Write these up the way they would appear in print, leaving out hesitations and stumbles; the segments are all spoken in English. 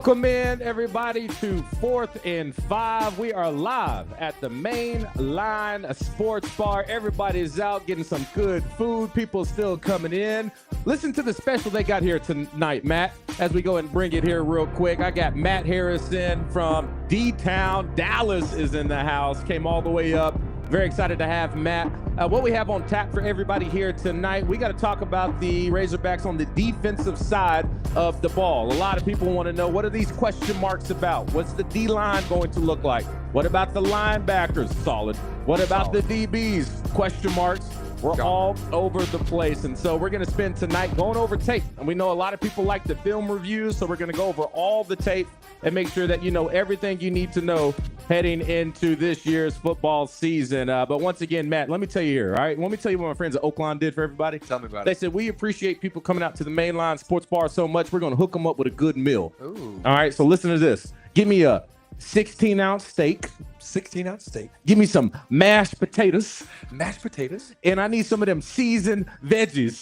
Welcome in, everybody, to 4th and 5. We are live at the Main Line Sports Bar. Everybody's out getting some good food. People still coming in. Listen to the special they got here tonight, Matt, as we go and bring it here real quick. I got Matt Harrison from D-Town. Dallas is in the house. Came all the way up. Very excited to have Matt. What we have on tap for everybody here tonight, we got to talk about the Razorbacks on the defensive side of the ball. A lot of people want to know, what are these question marks about? What's the D-line going to look like? What about the linebackers? Solid. What about the DBs? Question marks. We're all over the place. And so we're going to spend tonight going over tape. And we know a lot of people like the film reviews, so we're going to go over all the tape and make sure that you know everything you need to know heading into this year's football season. But once again, Matt, let me tell you here, all right? Let me tell you what my friends at Oakland did for everybody. Tell me about it. They said, we appreciate people coming out to the Mainline Sports Bar so much, we're going to hook them up with a good meal. Ooh. All right, so listen to this. Give me a 16-ounce steak. 16-ounce steak. Give me some mashed potatoes. Mashed potatoes. And I need some of them seasoned veggies.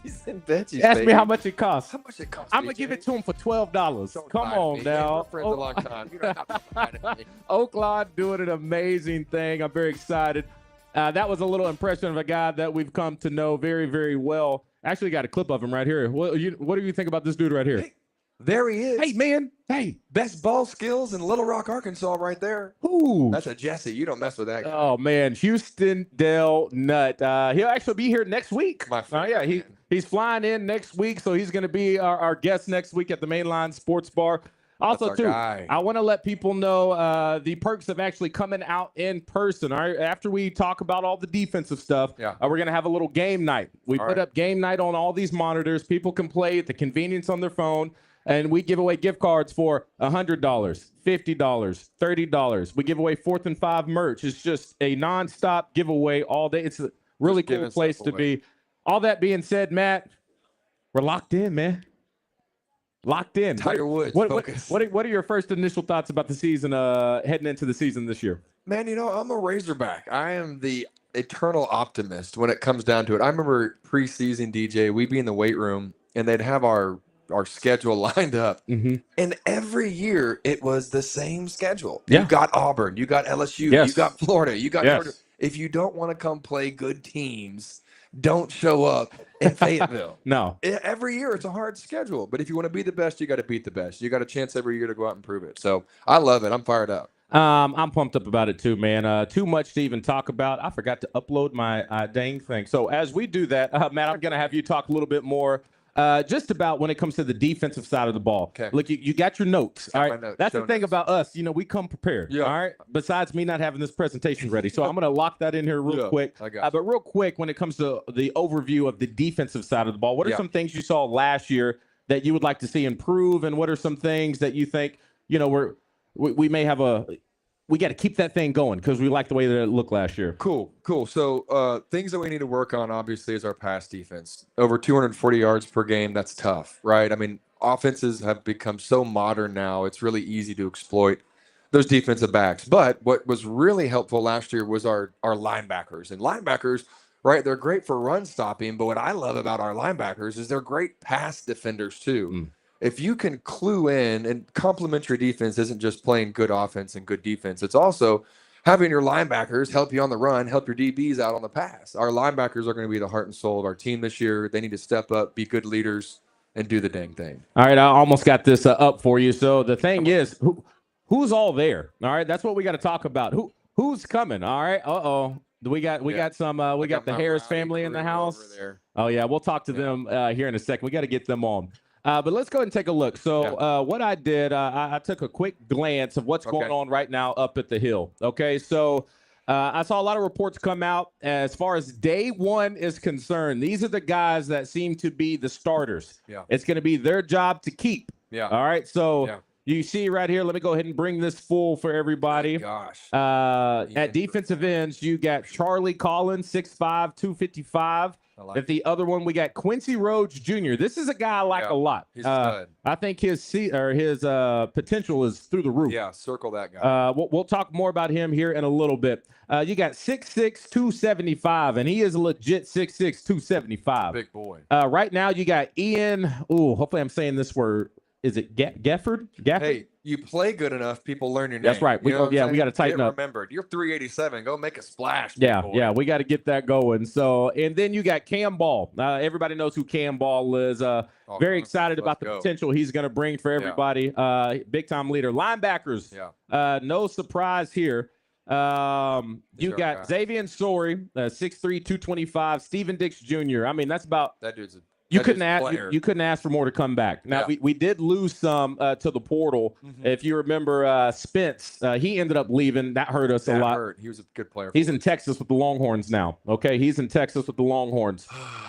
Seasoned veggies, Ask baby. me how much it costs. How much it costs, I'm going to give it to them for $12. Don't Come mind on me. now. We're friends a long time. You don't have to mind me. Oakland doing an amazing thing. I'm very excited. That was a little impression of a guy that we've come to know very, very well. Actually got a clip of him right here. What do you think about this dude right here? Hey, there he is. Hey, man. Hey. Best ball skills in Little Rock, Arkansas right there. Ooh. That's a Jesse. You don't mess with that guy. Oh, man. Houston Dell Nutt. He'll actually be here next week. My friend. Yeah, he's flying in next week, so he's going to be our guest next week at the Mainline Sports Bar. Also, too, guy. I want to let people know the perks of actually coming out in person. All right, after we talk about all the defensive stuff, we're going to have a little game night. We put up game night on all these monitors. People can play at the convenience on their phone, and we give away gift cards for $100, $50, $30. We give away 4th and 5 merch. It's just a nonstop giveaway all day. It's a really cool place to be. All that being said, Matt, we're locked in, man. Locked in. Tiger Woods. What are your first initial thoughts about the season, heading into the season this year? Man, you know, I'm a Razorback. I am the eternal optimist when it comes down to it. I remember preseason, DJ, we'd be in the weight room, and they'd have our schedule lined up. Mm-hmm. And every year, it was the same schedule. Yeah. You got Auburn. You got LSU. Yes. You got Florida. You got Yes. Georgia. If you don't want to come play good teams, don't show up in Fayetteville. No. Every year, it's a hard schedule. But if you want to be the best, you got to beat the best. You got a chance every year to go out and prove it. So I love it. I'm fired up. I'm pumped up about it too, man. Too much to even talk about. I forgot to upload my dang thing. So as we do that, Matt, I'm going to have you talk a little bit more just about when it comes to the defensive side of the ball. Okay. Look, you got your notes. All right. Notes. That's the thing Notes. about us. You know, we come prepared. Yeah. All right. Besides me not having this presentation ready. So I'm going to lock that in here real quick. I got you. But real quick, when it comes to the overview of the defensive side of the ball, what are some things you saw last year that you would like to see improve? And what are some things that you think, you know, we may have we got to keep that thing going because we like the way that it looked last year. Cool. So things that we need to work on, obviously, is our pass defense. Over 240 yards per game, that's tough, right? I mean, offenses have become so modern now, it's really easy to exploit those defensive backs. But what was really helpful last year was our linebackers. And linebackers, right, they're great for run stopping, but what I love about our linebackers is they're great pass defenders too. If you can clue in, and complementary defense isn't just playing good offense and good defense, it's also having your linebackers help you on the run, help your DBs out on the pass. Our linebackers are going to be the heart and soul of our team this year. They need to step up, be good leaders, and do the dang thing. All right, I almost got this up for you. So the thing is, who's all there? All right, that's what we got to talk about. Who's coming? All right. We got the Harris family in the house. Oh yeah, we'll talk to them here in a second. We got to get them on. But let's go ahead and take a look. So what I did, I took a quick glance of what's going on right now up at the Hill. Okay, so I saw a lot of reports come out as far as day one is concerned. These are the guys that seem to be the starters. Yeah. It's going to be their job to keep. Yeah. All right, so you see right here, let me go ahead and bring this full for everybody. At defensive ends, you got Charlie Collins, 6'5", 255. At the other one, we got Quincy Rhodes Jr. This is a guy I like a lot. He's good. I think his potential is through the roof. Yeah, circle that guy. We'll talk more about him here in a little bit. You got 6'6", 275, and he is a legit 6'6", 275. Big boy. Right now, you got Ian. Hopefully I'm saying this word is it Gafford? Hey, you play good enough, people learn your name. That's right. We got to tighten up. Remembered. You're 387. Go make a splash. Yeah, we got to get that going. So, and then you got Cam Ball. Everybody knows who Cam Ball is. Very excited about the potential he's going to bring for everybody. Big time leader. Linebackers. Yeah. No surprise here. You got Xavier Sorey, 6'3", 225. Steven Dix Jr. I mean, that's about that dude's. You couldn't ask for more to come back. Now we did lose some to the portal. If you remember, Spence, he ended up leaving. That hurt us a lot. He was a good player. He's in Texas with the Longhorns now. Okay, he's in Texas with the Longhorns.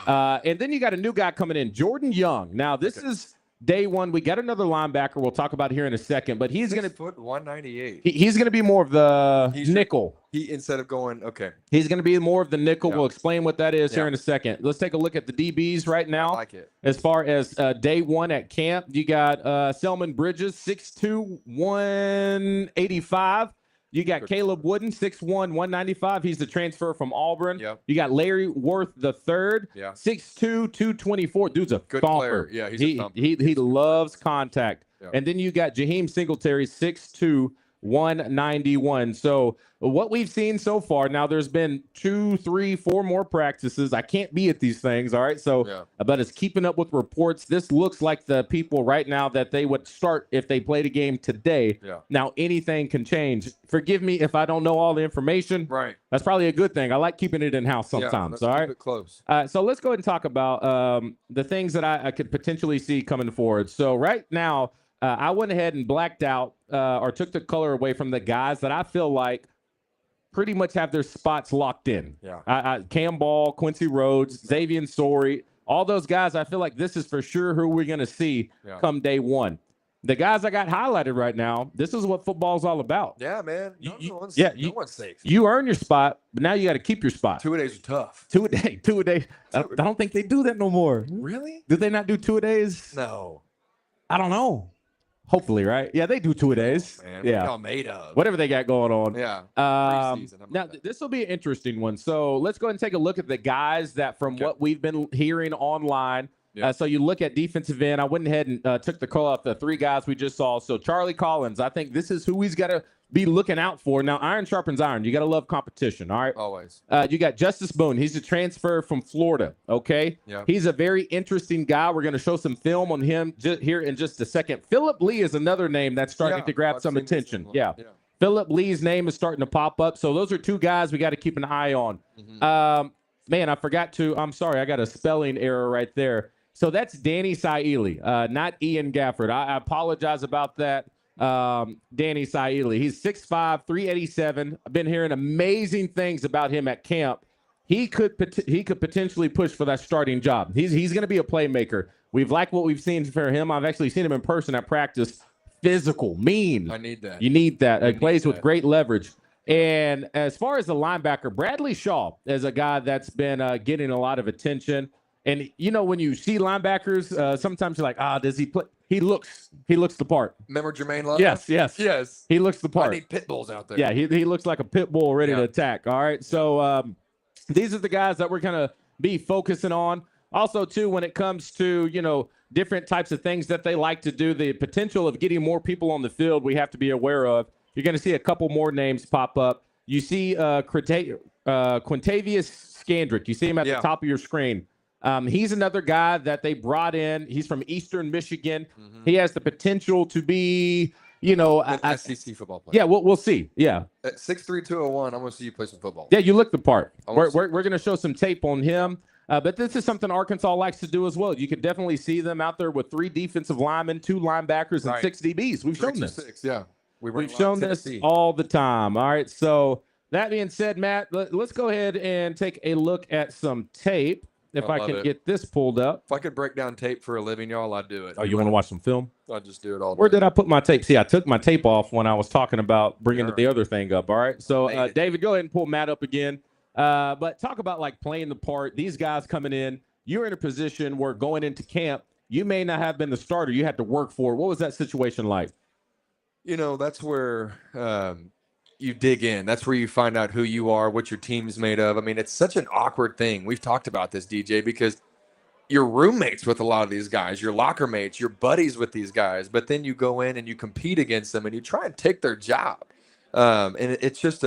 And then you got a new guy coming in, Jordan Young. Now this is day one. We got another linebacker. We'll talk about here in a second. But he's going to 198. He's going to be more of the nickel. Instead of going he's going to be more of the nickel. We'll explain what that is here in a second. Let's take a look at the DBs right now. I like it. As far as day one at camp, you got Selman Bridges, 6'2", 185. You got Caleb Wooden, 6'1", 195. He's the transfer from Auburn. Yep. You got Larry Worth the third, 6'2", 224. Dude's a good thumper. player. Yeah, he's a thumper. He loves contact. Yep. And then you got Jaheim Singletary, 6'2", 191. So what we've seen so far, now there's been 2, 3, 4 more practices. I can't be at these things, all right? So, but it's keeping up with reports. This looks like the people right now that they would start if they played a game today. Yeah. Now, anything can change. Forgive me if I don't know all the information. Right. That's probably a good thing. I like keeping it in-house sometimes, all right? Keep it close. So let's go ahead and talk about the things that I could potentially see coming forward. So right now, I went ahead and blacked out or took the color away from the guys that I feel like pretty much have their spots locked in. Yeah. Cam Ball, Quincy Rhodes, Xavier Sorey, all those guys, I feel like this is for sure who we're going to see come day one. The guys I got highlighted right now, this is what football's all about. Yeah, man. No one's safe. You earn your spot, but now you got to keep your spot. 2-a-days are tough. 2-a-day. I don't think they do that no more. Really? Do they not do 2-a-days? No. I don't know. Hopefully, right? Yeah, they do 2-a-days. Man, what are y'all made of? Whatever they got going on. Yeah. Now, this will be an interesting one. So let's go ahead and take a look at the guys that from what we've been hearing online. So you look at defensive end. I went ahead and took the call off the 3 guys we just saw. So Charlie Collins, I think this is who he's got to be looking out for. Now, iron sharpens iron. You got to love competition, all right? Always. You got Justice Boone. He's a transfer from Florida, okay? Yeah. He's a very interesting guy. We're going to show some film on him here in just a second. Phillip Lee is another name that's starting to grab some attention. Yeah. Phillip Lee's name is starting to pop up. So those are 2 guys we got to keep an eye on. Man, I forgot to – I'm sorry. I got a spelling error right there. So that's Danny Saili, not Ian Gafford. I apologize about that. Danny Saili. He's 6'5", 387. I've been hearing amazing things about him at camp. He could potentially push for that starting job. He's going to be a playmaker. We've liked what we've seen for him. I've actually seen him in person at practice. Physical, mean. I need that. You need that. He plays with great leverage. And as far as the linebacker, Bradley Shaw is a guy that's been getting a lot of attention. And when you see linebackers, sometimes you're like, does he play? He looks the part. Remember Jermaine Love? Yes. Yes. He looks the part. I need pit bulls out there. Yeah, he looks like a pit bull ready to attack. All right. So these are the guys that we're going to be focusing on. Also, too, when it comes to, different types of things that they like to do, the potential of getting more people on the field, we have to be aware of. You're going to see a couple more names pop up. You see Quintavious Scandrick. You see him at the top of your screen. He's another guy that they brought in. He's from Eastern Michigan. He has the potential to be, an SEC football player. Yeah, we'll see. Yeah. At 6'3", 201, I'm going to see you play some football. Yeah, you look the part. We're going to show some tape on him. But this is something Arkansas likes to do as well. You could definitely see them out there with 3 defensive linemen, 2 linebackers, and 6 DBs. We've shown this. 6, yeah. We've shown this all the time. All right. So that being said, Matt, let's go ahead and take a look at some tape. If I can get this pulled up. If I could break down tape for a living, y'all, I'd do it. Oh, you want to watch some film? I'll just do it all day. Where did I put my tape? See, I took my tape off when I was talking about bringing the other thing up. All right. So, David, go ahead and pull Matt up again. But talk about playing the part. These guys coming in. You're in a position where going into camp, you may not have been the starter. You had to work for it. What was that situation like? That's where you dig in. That's where you find out who you are, what your team's made of. I mean, it's such an awkward thing. We've talked about this, DJ, because, you're roommates with a lot of these guys, your locker mates, your buddies with these guys, but then you go in and you compete against them and you try and take their job. And it's just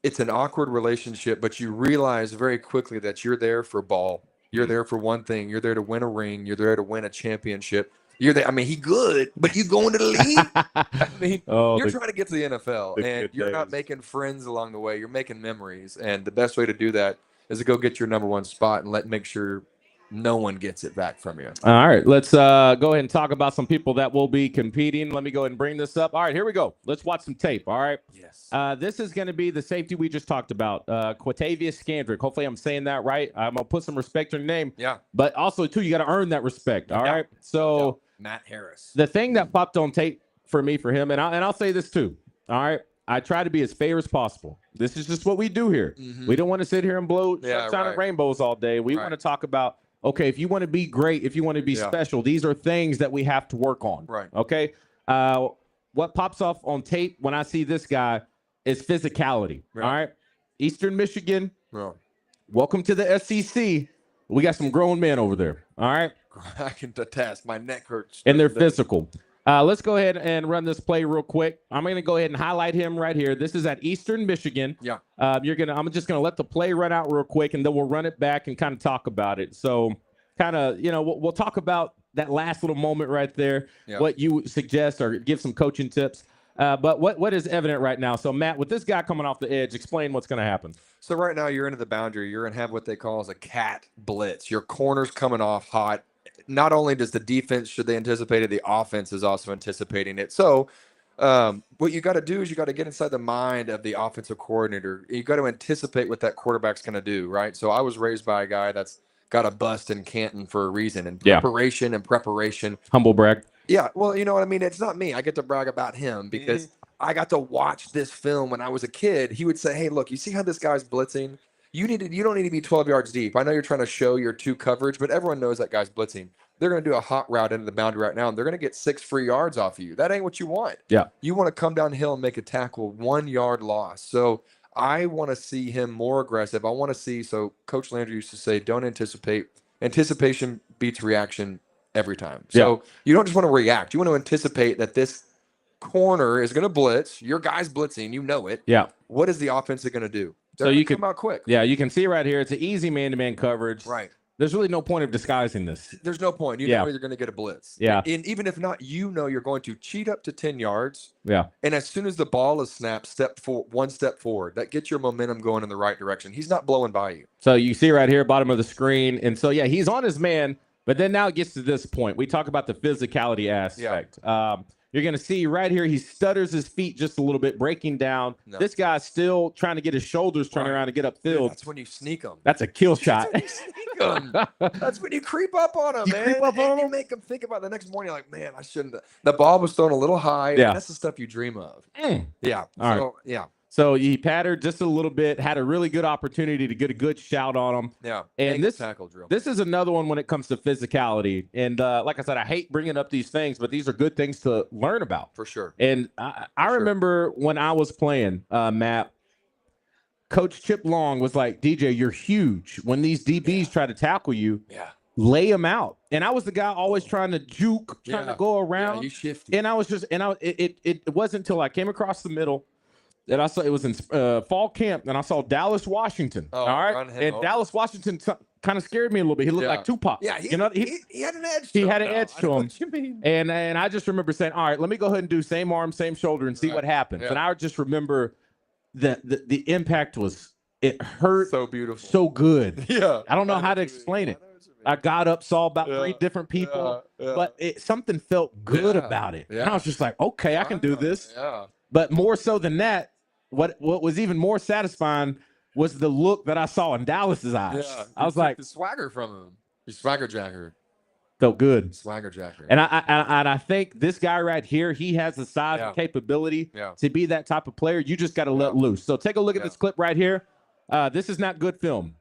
it's an awkward relationship, but you realize very quickly that you're there for ball. You're there for one thing. You're there to win a ring. You're there to win a championship. You're there. I mean, he good, but you going to the league? I mean, you're trying to get to the NFL, and you're not making friends along the way. You're making memories, and the best way to do that is to go get your number one spot and make sure no one gets it back from you. All right, let's go ahead and talk about some people that will be competing. Let me go ahead and bring this up. All right, here we go. Let's watch some tape. All right. Yes. This is going to be the safety we just talked about, Quatavius Scandrick. Hopefully, I'm saying that right. I'm gonna put some respect on your name. Yeah. But also, too, you got to earn that respect. All right. So Matt Harris. The thing that popped on tape for me, for him, and I'll say this too. All right. I try to be as fair as possible. This is just what we do here. Mm-hmm. We don't want to sit here and blow sunshine and rainbows all day. We want to talk about, okay, if you want to be great, if you want to be special, these are things that we have to work on. Right. Okay. What pops off on tape when I see this guy is physicality. Yeah. All right. Eastern Michigan. Yeah. Welcome to the SEC. We got some grown men over there. All right. I can attest. My neck hurts. And they're physical. Let's go ahead and run this play real quick. I'm going to go ahead and highlight him right here. This is at Eastern Michigan. Yeah. I'm just going to let the play run out real quick, and then we'll run it back and kind of talk about it. So kind of, we'll talk about that last little moment right there, what you suggest or give some coaching tips. But what is evident right now? So, Matt, with this guy coming off the edge, explain what's going to happen. So right now you're into the boundary. You're going to have what they call as a cat blitz. Your corner's coming off hot. Not only does the defense, should they anticipate it, the offense is also anticipating it. So what you got to do is you got to get inside the mind of the offensive coordinator. You got to anticipate what that quarterback's going to do, right? So I was raised by a guy that's got a bust in Canton for a reason, and preparation. Humble brag. Yeah, well, you know what I mean? It's not me. I get to brag about him because I got to watch this film when I was a kid. He would say, hey, look, you see how this guy's blitzing? You don't need to be 12 yards deep. I know you're trying to show your two coverage, but everyone knows that guy's blitzing. They're going to do a hot route into the boundary right now, and they're going to get 6 free yards off of you. That ain't what you want. Yeah. You want to come downhill and make a tackle, 1 yard loss. So I want to see him more aggressive. I want to see, so Coach Landry used to say, don't anticipate. Anticipation beats reaction every time. So you don't just want to react. You want to anticipate that this corner is going to blitz. Your guy's blitzing. You know it. Yeah. What is the offense going to do? They're so you can come out quick. Yeah, you can see right here. It's an easy man-to-man coverage. Right. There's really no point of disguising this. There's no point. You know you're going to get a blitz. Yeah. And even if not, you're going to cheat up to 10 yards. Yeah. And as soon as the ball is snapped, one step forward. That gets your momentum going in the right direction. He's not blowing by you. So you see right here, bottom of the screen. And so, he's on his man. But then now it gets to this point. We talk about the physicality aspect. Yeah. You're going to see right here, he stutters his feet just a little bit, breaking down. No. This guy's still trying to get his shoulders turned around to get upfield. Dude, that's when you sneak him. That's a kill shot. That's when you sneak him. That's when you creep up on him, man. Creep up on him. You make him think about the next morning, like, man, I shouldn't have. The ball was thrown a little high. Yeah. That's the stuff you dream of. Yeah. All right. Yeah. So he pattered just a little bit, had a really good opportunity to get a good shout on him. Yeah. And this tackle drill. This is another one when it comes to physicality. And like I said, I hate bringing up these things, but these are good things to learn about. For sure. And I remember when I was playing, Matt, Coach Chip Long was like, DJ, you're huge. When these DBs try to tackle you, lay them out. And I was the guy always trying to juke, trying to go around. Yeah, you shifted. And I was just, it wasn't until I came across the middle. And I saw it was in fall camp, and I saw Dallas Washington. All right, and Dallas Washington kind of scared me a little bit. He looked like Tupac. Yeah, he had an edge. He had an edge to him. What you mean? And I just remember saying, "All right, let me go ahead and do same arm, same shoulder, and see what happens." And I just remember the impact it hurt so beautiful, so good. Yeah, I don't know how to explain it. I got up, saw about 3 different people, but something felt good about it. And I was just like, "Okay, I can do this." Yeah. But more so than that, what was even more satisfying was the look that I saw in Dallas's eyes. Yeah, I was like, the swagger from him. He's swagger jacker. Felt good. Swagger jacker. And I think this guy right here, he has the size and capability to be that type of player. You just got to let loose. So take a look at this clip right here. This is not good film.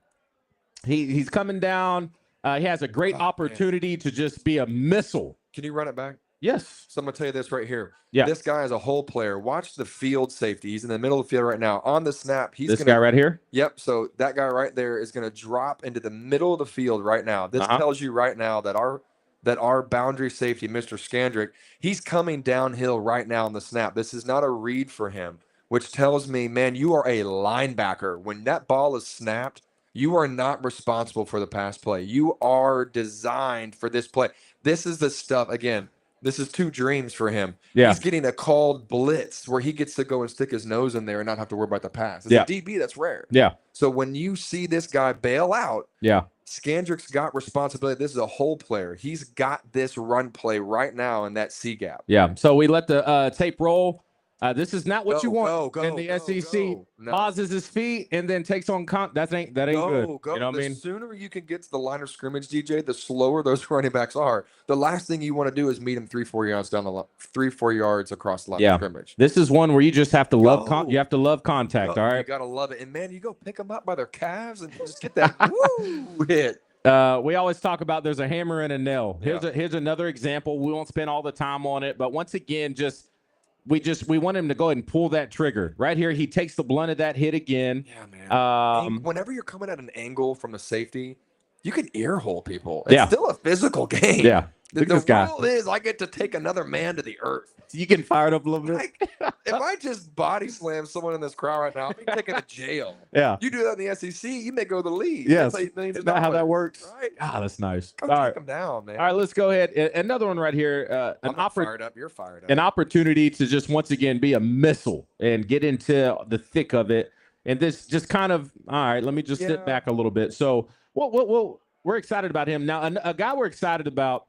He's coming down. He has a great opportunity to just be a missile. Can you run it back? Yes. So I'm going to tell you this right here. Yeah. This guy is a hole player. Watch the field safety. He's in the middle of the field right now. On the snap, he's This going to. guy right here? Yep. So that guy right there is going to drop into the middle of the field right now. This tells you right now that our boundary safety, Mr. Skandrick, he's coming downhill right now on the snap. This is not a read for him, which tells me, man, you are a linebacker. When that ball is snapped, you are not responsible for the pass play. You are designed for this play. This is the stuff, again, this is two dreams for him. Yeah. He's getting a called blitz where he gets to go and stick his nose in there and not have to worry about the pass. As a DB, that's rare. Yeah. So when you see this guy bail out, Skandrick's got responsibility. This is a hole player. He's got this run play right now in that C gap. Yeah. So we let the tape roll. This is not what you want in the SEC. No. Pauses his feet and then takes on that ain't good. You know what I mean? The sooner you can get to the line of scrimmage, DJ, the slower those running backs are. The last thing you want to do is meet him 3-4 yards down the line, 3-4 yards across the line of scrimmage. This is one where you just have to love you have to love contact. All right, you gotta love it. And man, you go pick them up by their calves and just get that woo hit. We always talk about there's a hammer and a nail. Here's another example. We won't spend all the time on it, but once again, we want him to go ahead and pull that trigger. Right here, he takes the blunt of that hit again. Yeah, man. Whenever you're coming at an angle from the safety, you can ear hole people. It's still a physical game. Yeah. The rule is I get to take another man to the earth. You getting fired up a little bit? If I just body slam someone in this crowd right now, I'll be taken to jail. Yeah. You do that in the SEC, you may go to the league. Yes. Is that how that works? Right. Ah, that's nice. Go take them down, man. All right, let's go ahead. Another one right here. I'm fired up. You're fired up. An opportunity to just once again be a missile and get into the thick of it. And this just kind of, all right, let me just sit back a little bit. So we're excited about him. Now, a guy we're excited about,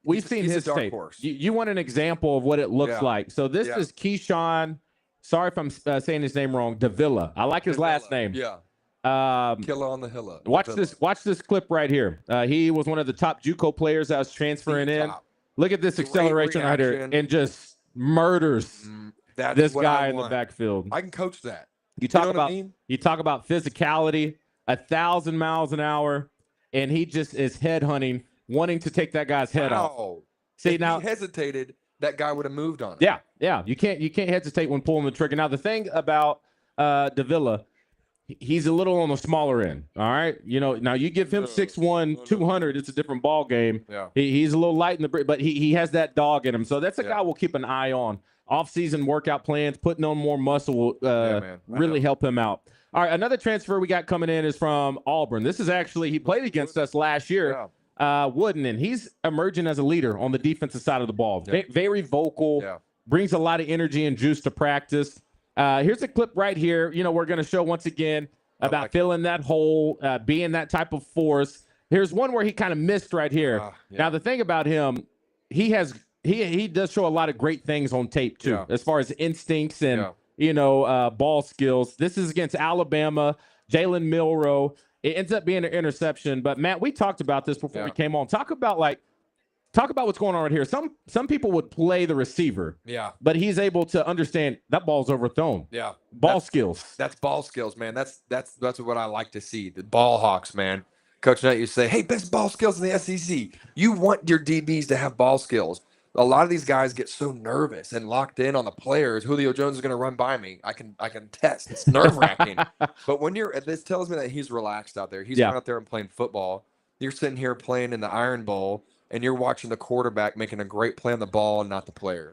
we've seen his tape. You want an example of what it looks like. So this is Keyshawn. Sorry if I'm saying his name wrong. Davila. I like his last name. Yeah. Killer on the Hilla. Watch this clip right here. He was one of the top JUCO players that was transferring in. Look at this acceleration right here and just murders this guy in the backfield. I can coach that. You talk about physicality, 1,000 miles an hour, and he just is headhunting, wanting to take that guy's head off. See, now he hesitated, that guy would have moved on it. Yeah. You can't hesitate when pulling the trigger. Now the thing about Davila, he's a little on the smaller end. All right, now you give him 6'1", 200, it's a different ball game. Yeah, he's a little light in the but he has that dog in him. So that's a guy we'll keep an eye on. Off-season workout plans, putting on more muscle will really help him out. All right, another transfer we got coming in is from Auburn. This is actually, he played against us last year, Wooden, and he's emerging as a leader on the defensive side of the ball. Very vocal, brings a lot of energy and juice to practice. Here's a clip right here. We're going to show once again about filling that hole, being that type of force. Here's one where he kind of missed right here. Now, the thing about him, he does show a lot of great things on tape, too, as far as instincts and, ball skills. This is against Alabama, Jalen Milroe. It ends up being an interception. But, Matt, we talked about this before we came on. Talk about what's going on right here. Some people would play the receiver. Yeah. But he's able to understand that ball's overthrown. Yeah. Ball skills. That's ball skills, man. That's what I like to see. The ball hawks, man. Coach Knight, you say, hey, best ball skills in the SEC. You want your DBs to have ball skills. A lot of these guys get so nervous and locked in on the players. Julio Jones is going to run by me. I can test. It's nerve-wracking. But when this tells me that he's relaxed out there. He's not out there and playing football. You're sitting here playing in the Iron Bowl, and you're watching the quarterback making a great play on the ball and not the player.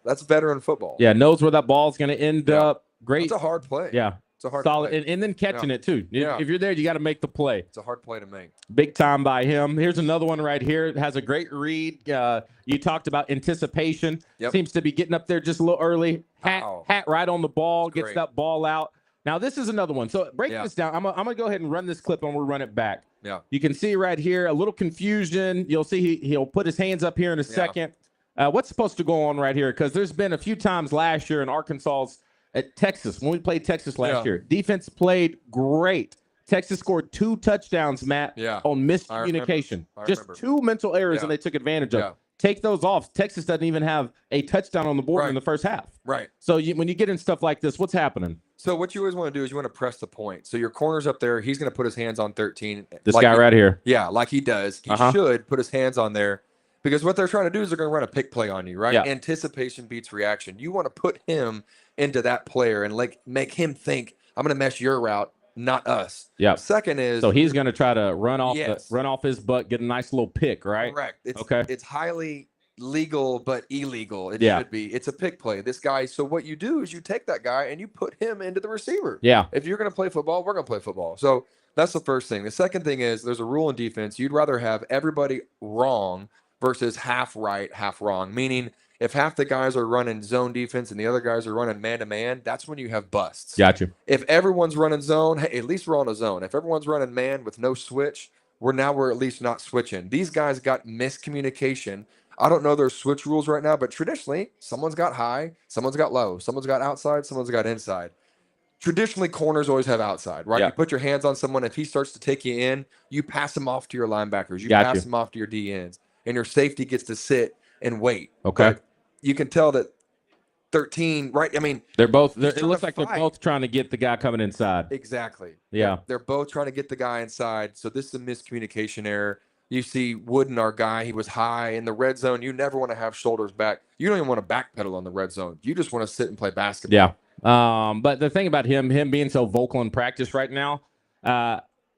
That's veteran football. Yeah, knows where that ball's going to end up. Great. It's a hard play. Yeah. It's a hard solid play. And then catching it too. If you're there, you got to make the play. It's a hard play to make. Big time by him. Here's another one right here. It has a great read. You talked about anticipation. Seems to be getting up there just a little early. Hat right on the ball. Gets that ball out. Now this is another one. So break this down. I'm gonna go ahead and run this clip and we'll run it back. Yeah. You can see right here a little confusion. You'll see he'll put his hands up here in a second. What's supposed to go on right here? Because there's been a few times last year in Arkansas's at Texas, when we played Texas last year, defense played great. Texas scored 2 touchdowns, Matt, on miscommunication. Just 2 mental errors, and they took advantage of. Take those off. Texas doesn't even have a touchdown on the board in the first half. Right. So when you get in stuff like this, what's happening? So what you always want to do is you want to press the point. So your corner's up there. He's going to put his hands on 13. This guy right here. Yeah, like he does. He should put his hands on there Because what they're trying to do is they're going to run a pick play on you, right? Yeah. Anticipation beats reaction. You want to put him into that player and like make him think, I'm going to mesh your route, not us. Yeah. Second is, so he's going to try to run off Yes. run off his butt, get a nice little pick, right? correct. Okay. It's highly legal but illegal. It Yeah. should be. It's a pick play. This guy. So what you do is you take that guy and you put him into the receiver. Yeah. If you're going to play football, we're going to play football. So that's the first thing. The second thing is there's a rule in defense. You'd rather have everybody wrong versus half right, half wrong. Meaning, if half the guys are running zone defense and the other guys are running man-to-man, that's when you have busts. Gotcha. If everyone's running zone, hey, at least we're on a zone. If everyone's running man with no switch, we're at least not switching. These guys got miscommunication. I don't know their switch rules right now, but traditionally, someone's got high, someone's got low, someone's got outside, someone's got inside. Traditionally, corners always have outside, right? Yeah. You put your hands on someone. If he starts to take you in, you pass him off to your linebackers. You Gotcha. pass him off to your DNs. And your safety gets to sit and wait. Okay. But you can tell that 13, right? I mean, They're both. He's It trying looks to like they're fight. both trying to get the guy coming inside. exactly. Yeah. They're both trying to get the guy inside. So this is a miscommunication error. You see Wooden, our guy, he was high in the red zone. You never want to have shoulders back. You don't even want to backpedal on the red zone. You just want to sit and play basketball. Yeah. But the thing about him being so vocal in practice right now,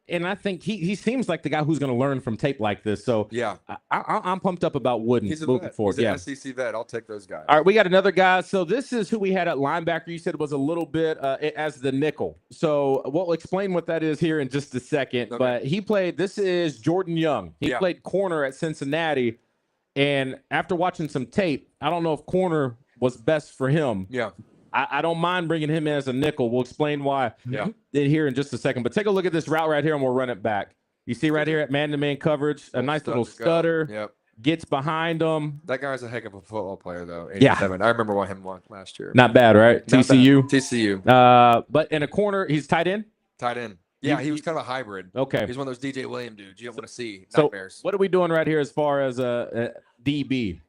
and I think he seems like the guy who's going to learn from tape like this. So Yeah. I'm pumped up about Wooden He's a moving vet. forward. He's Yeah. an SEC vet. I'll take those guys. All right, we got another guy. So this is who we had at linebacker. You said was a little bit as the nickel. So we'll explain what that is here in just a second. Okay. But he played. This is Jordan Young. He Yeah. played corner at Cincinnati. And after watching some tape, I don't know if corner was best for him. Yeah. I don't mind bringing him in as a nickel. We'll explain why Yeah. here in just a second. But take a look at this route right here, and we'll run it back. You see right here at man-to-man coverage, a nice little stutter. Yep. Gets behind him. That guy's a heck of a football player, though. Yeah. 87. I remember him last year. Not bad, right? Not TCU. bad. TCU. But in a corner, he's tight end. Tight end. Yeah, You- he was kind of a hybrid. Okay. He's one of those DJ Williams dudes you don't want to see. So Nightmares. what are we doing right here as far as DB?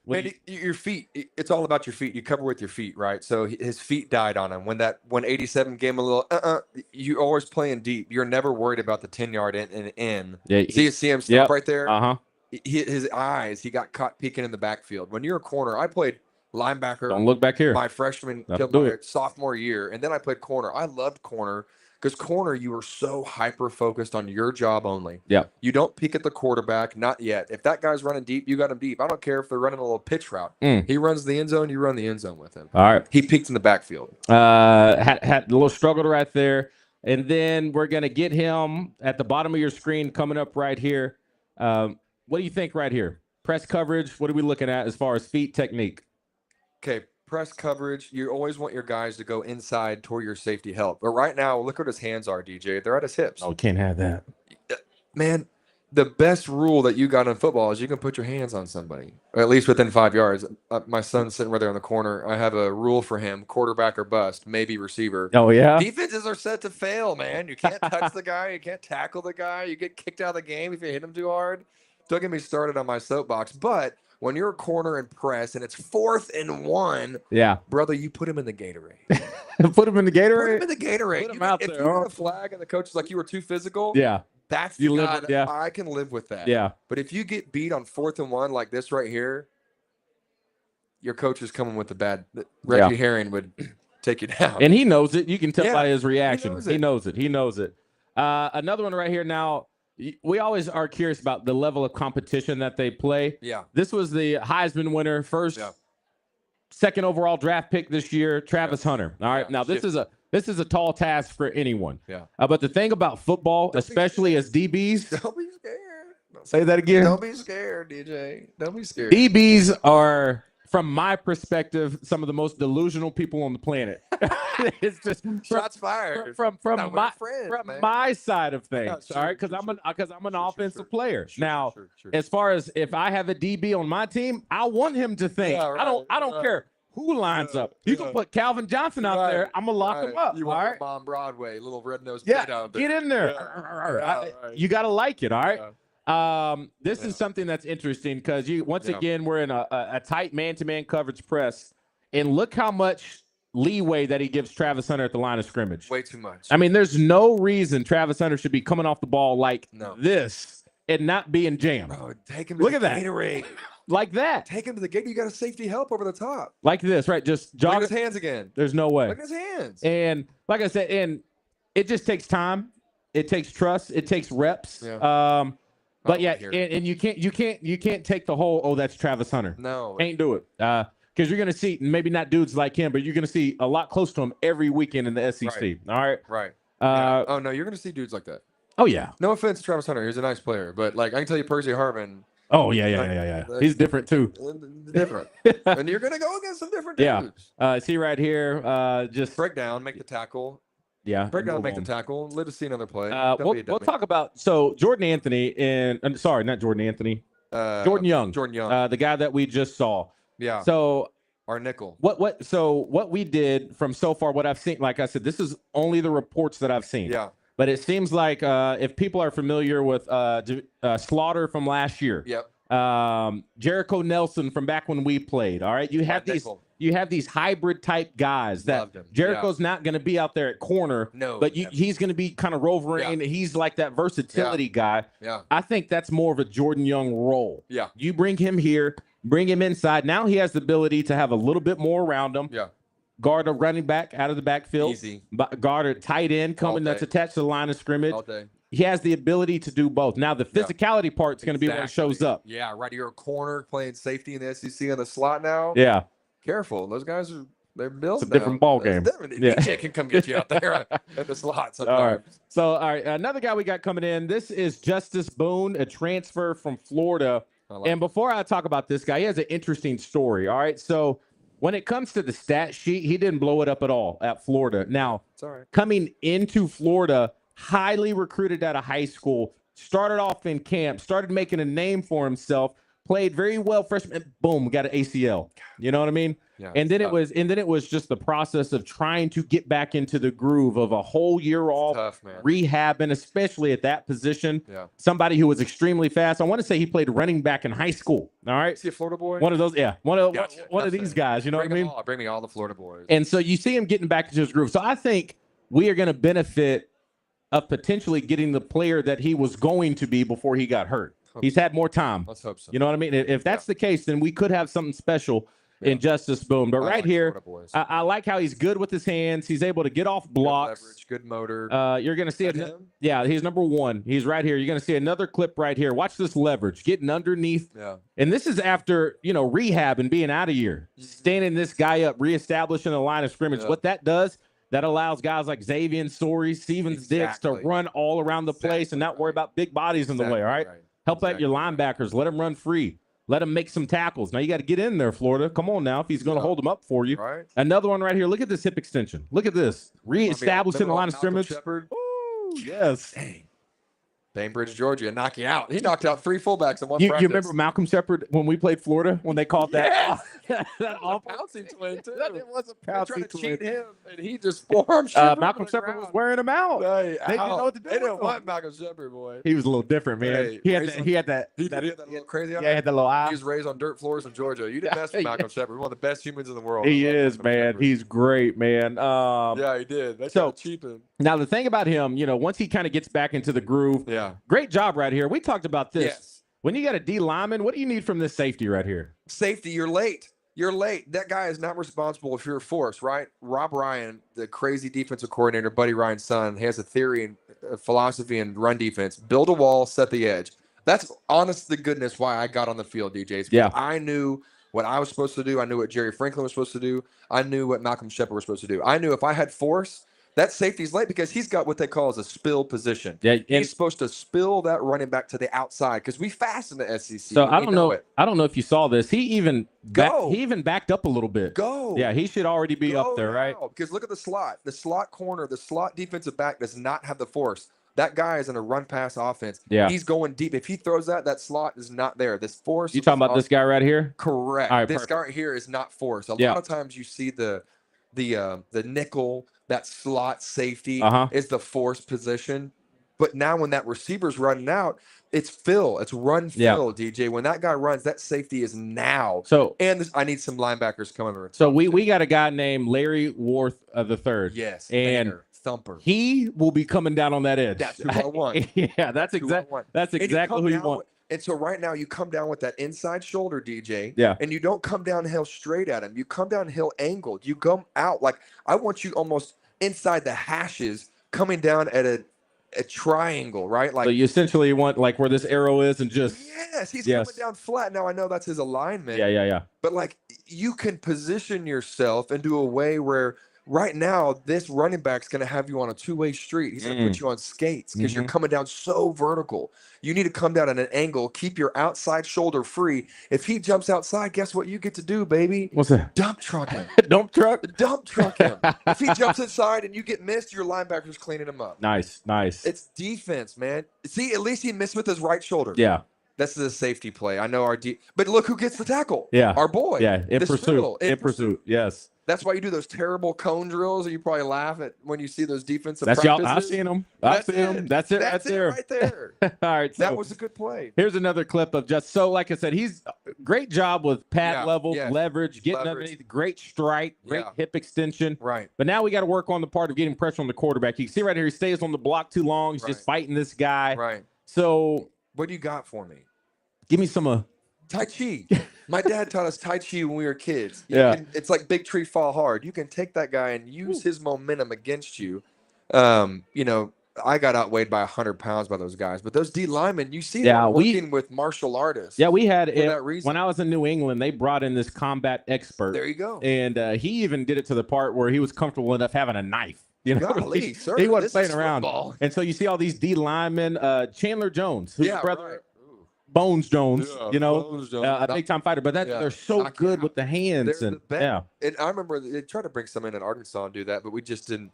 What Man, your feet, it's all about your feet. You cover with your feet, right? So his feet died on him. When 87 gave him a little, you're always playing deep. You're never worried about the 10-yard in. Yeah, See him stop yep. right there? Uh-huh. His eyes, he got caught peeking in the backfield. When you're a corner, I played linebacker Don't look back here. my freshman, That'll do my it. sophomore year, and then I played corner. I loved corner because corner, you were so hyper focused on your job only. Yeah. You don't peek at the quarterback, not yet. If that guy's running deep, you got him deep. I don't care if they're running a little pitch route. He runs the end zone, you run the end zone with him. All right. He peeked in the backfield. Had a little struggle right there. And then we're going to get him at the bottom of your screen coming up right here. What do you think right here? Press coverage. What are we looking at as far as feet technique? Okay, press coverage. You always want your guys to go inside toward your safety help. But right now, look what his hands are, DJ. They're at his hips. Oh, can't have that. Man, the best rule that you got in football is you can put your hands on somebody, or at least within 5 yards. My son's sitting right there in the corner. I have a rule for him: quarterback or bust, maybe receiver. Oh, yeah? Defenses are set to fail, man. You can't touch the guy. You can't tackle the guy. You get kicked out of the game if you hit him too hard. Don't get me started on my soapbox. But when you're a corner and press and it's 4th and 1, Yeah. brother, you put him in the Gatorade. Put him in the Put him Gatorade? in the Gatorade. Put him out If there, you huh? get a flag and the coach is like, you were too physical, Yeah. that's You the live guy with- that yeah. I can live with that. Yeah. But if you get beat on 4th and 1 like this right here, your coach is coming with the bad. Reggie Herring would take you down. And he knows it. You can tell Yeah, by his reaction. knows He it. knows it. He knows it. Another one right here now. We always are curious about the level of competition that they play. Yeah. This was the Heisman winner, Yeah. second overall draft pick this year, Travis Hunter. All right. Yeah. Now this is a tall task for anyone. Yeah. But the thing about football, be especially as DBs, Don't be scared. say that again. Don't be scared, DJ. Don't be scared. DBs are, from my perspective, some of the most delusional people on the planet. It's just Shots fired. from No, we're my friends, man. my side of things. Yeah, sure, all right, because sure, I'm an offensive player. Sure, Now, sure. as far as if I have a DB on my team, I want him to think. Yeah, I don't right. care who lines up. You can yeah. put Calvin Johnson out Right, there. I'm gonna lock him up. You all want right. on Broadway, little red-nosed Yeah, kid out there. get in there. Yeah, right. You got to like it. All right. Yeah. This is something that's interesting because once Yeah. again we're in a tight man-to-man coverage press, and look how much leeway that he gives Travis Hunter at the line of scrimmage. Way too much. I mean, there's no reason Travis Hunter should be coming off the ball like No. this and not being jammed. Bro, take him to Look the at that. Gatorade. Like that. Take him to the gate. You got a safety help over the top. Like this, right? Just Look jog at his hands again. There's no way. Look at his hands. And like I said, and it just takes time. It takes trust. It takes reps. Yeah. But yeah, and you can't take the whole, oh, that's Travis Hunter. No. Can't do it. Because you're gonna see maybe not dudes like him, but you're gonna see a lot close to him every weekend in the SEC. Right. All right. Right. Oh no, you're gonna see dudes like that. Oh yeah. No offense to Travis Hunter, he's a nice player, but like I can tell you, Percy Harvin. Oh yeah. He's different too. Different. And you're gonna go against some different dudes. See right here. Just break down, make the tackle. Yeah. Break down, make the tackle. Let us see another play. We'll talk about Jordan Anthony and sorry, not Jordan Anthony. Jordan Young. Jordan Young. The guy that we just saw. Yeah. So our nickel. What we did from so far, what I've seen, like I said, this is only the reports that I've seen. Yeah. But it seems like if people are familiar with Slaughter from last year, Jericho Nelson from back when we played. All right, you have these hybrid type guys that Jericho's not going to be out there at corner, but he's going to be kind of rovering. He's like that versatility guy. Yeah, I think that's more of a Jordan Young role. Yeah, you bring him here, bring him inside. Now he has the ability to have a little bit more around him. Yeah. Guard a running back out of the backfield. Easy. Guard a tight end coming that's attached to the line of scrimmage. All day. He has the ability to do both. Now, the physicality part is going to be when it shows up. Yeah, right. You're a corner playing safety in the SEC on the slot now. Yeah. Careful. Those guys they're built. It's a different ball game. Yeah. DJ can come get you out there at the slot sometimes. All right. Another guy we got coming in. This is Justice Boone, a transfer from Florida. And before I talk about this guy, he has an interesting story. All right. So when it comes to the stat sheet, he didn't blow it up at all at Florida. Now, coming into Florida, highly recruited out of high school, started off in camp, started making a name for himself, played very well freshman, boom, got an ACL. You know what I mean? Yeah, and then it was just the process of trying to get back into the groove of a whole year off, rehabbing, especially at that position. Yeah. Somebody who was extremely fast. I want to say he played running back in high school. All right. Is he a Florida boy? One of those, one of these guys, you know what I mean? Bring me all the Florida boys. And so you see him getting back into his groove. So I think we are going to benefit of potentially getting the player that he was going to be before he got hurt. He's had more time. Let's hope so. You know what I mean? If that's the case, then we could have something special in Justice Boone. But right here, I like how he's good with his hands. He's able to get off blocks. Good leverage, good motor. You're going to see it. Yeah, he's number one. He's right here. You're going to see another clip right here. Watch this leverage, getting underneath. Yeah. And this is after, rehab and being out of here. Standing this guy up, reestablishing the line of scrimmage. What that does, that allows guys like Xavier Story, Stevens Dix to run all around the place and not worry about big bodies in the way, all right? Help out your linebackers. Let them run free. Let him make some tackles. Now you got to get in there, Florida. Come on now, if he's going to hold them up for you. Right. Another one right here. Look at this hip extension. Look at this. Reestablishing the line of scrimmage. Ooh, yes. Dang. Bainbridge, Georgia, knock you out. He knocked out 3 fullbacks in one practice. You remember Malcolm Shepard when we played Florida when they called that? That awful pouncing twin too. It was a pouncing twin. Cheat him, and he just formed. Malcolm Shepard was wearing him out. They didn't know what to do. They didn't want Malcolm Shepard, boy. He was a little different, man. Hey, he had that little crazy eye. Yeah, he had that little eye. He was raised on dirt floors in Georgia. You didn't mess with Malcolm Shepard. One of the best humans in the world. He is, man. Shepard. He's great, man. Yeah, he did. That's so cheap him. Now the thing about him, once he kind of gets back into the groove, great job right here. We talked about this. Yes. When you got a D lineman, what do you need from this safety right here? Safety, you're late. You're late. That guy is not responsible if you're a force, right? Rob Ryan, the crazy defensive coordinator, Buddy Ryan's son, has a theory and philosophy in run defense. Build a wall, set the edge. That's honest to goodness why I got on the field, DJs. Yeah. I knew what I was supposed to do. I knew what Jerry Franklin was supposed to do. I knew what Malcolm Shepard was supposed to do. I knew if I had force, that safety's late because he's got what they call as a spill position. Yeah, he's supposed to spill that running back to the outside because we fast in the SEC. So I don't know if you saw this. He even backed up a little bit. Yeah, he should already be up there, right? Because look at the slot corner, the slot defensive back does not have the force. That guy is in a run pass offense. Yeah, he's going deep. If he throws that slot is not there. This force. You talking about this guy right here? Correct. Right, this guy right here is not force. A lot of times you see the nickel. That slot safety is the force position. But now when that receiver's running out, it's fill. It's run fill, DJ. When that guy runs, that safety is now. And I need some linebackers coming over. So we got a guy named Larry Worth of the third. Yes. And thumper. He will be coming down on that edge. That's who I want. Yeah, that's exactly who you want. And so right now you come down with that inside shoulder, DJ. Yeah. And you don't come downhill straight at him. You come downhill angled. You come out like I want you almost inside the hashes, coming down at a triangle, right? Like so you essentially want like where this arrow is, and just he's coming down flat. Now I know that's his alignment. Yeah. But like you can position yourself into a way where right now this running back's going to have you on a two-way street. He's going to put you on skates because you're coming down so vertical. You need to come down at an angle, keep your outside shoulder free. If he jumps outside, guess what you get to do, baby? What's that? Dump truck him. Dump truck? Dump truck him. If he jumps inside and you get missed, your linebacker's cleaning him up. Nice. It's defense, man. See, at least he missed with his right shoulder. Yeah. That's a safety play. I know but look who gets the tackle. Yeah. Our boy. Yeah. In pursuit. Yes. That's why you do those terrible cone drills, and you probably laugh at when you see those defensive That's practices. y'all. I've seen them. That's it right there. All right. So that was a good play. Here's another clip of like I said, he's great job with pad level, leverage, getting underneath, great strike, great hip extension. Right. But now we got to work on the part of getting pressure on the quarterback. You can see right here, he stays on the block too long. He's just fighting this guy. Right. So what do you got for me? Give me some Tai Chi. My dad taught us Tai Chi when we were kids. It's like big tree fall hard. You can take that guy and use his momentum against you. I got outweighed by 100 pounds by those guys, but those D linemen, you see them working with martial artists. Yeah, we had for that reason. When I was in New England, they brought in this combat expert. There you go. And he even did it to the part where he was comfortable enough having a knife. You know, golly, sir, he wasn't playing around. Football. And so you see all these D linemen, Chandler Jones, who's brother. Right. Bones Jones, Bones Jones. A big time fighter, but they're so good with the hands. And I remember they tried to bring some in Arkansas and do that, but we just didn't.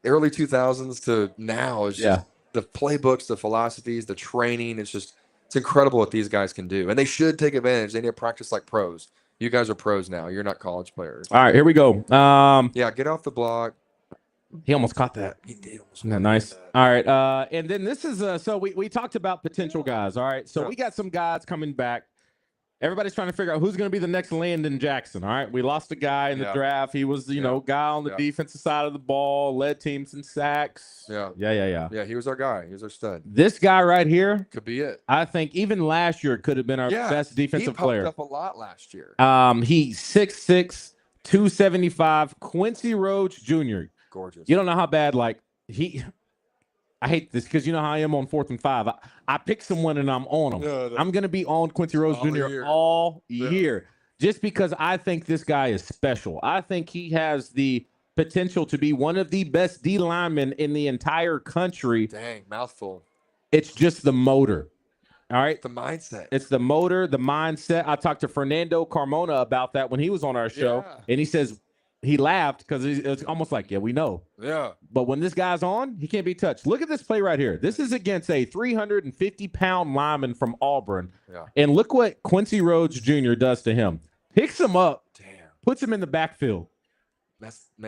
Early 2000s to now is just the playbooks, the philosophies, the training. It's incredible what these guys can do, and they should take advantage. They need to practice like pros. You guys are pros now. You're not college players. All right, here we go. Get off the block. He almost caught that. He did almost. Isn't that nice? All right. And then this is so we talked about potential guys. All right. So we got some guys coming back. Everybody's trying to figure out who's going to be the next Landon Jackson. All right. We lost a guy in the draft. He was, guy on the defensive side of the ball, led teams in sacks. Yeah. Yeah. He was our guy. He was our stud. This guy right here could be it. I think even last year could have been our best defensive player. He popped up a lot last year. He's 6'6", 275, Quincy Rhodes Jr. Gorgeous. You don't know how bad, I hate this because you know how I am on 4th and 5. I pick someone and I'm on them. I'm going to be on Quincy Rhodes Jr. all year just because I think this guy is special. I think he has the potential to be one of the best D linemen in the entire country. Dang, mouthful. It's just the motor. All right. The mindset. It's the motor, the mindset. I talked to Fernando Carmona about that when he was on our show, and he says, he laughed because it's almost like, we know. Yeah. But when this guy's on, he can't be touched. Look at this play right here. This is against a 350-pound lineman from Auburn. Yeah. And look what Quincy Rhodes Jr. does to him. Picks him up, puts him in the backfield.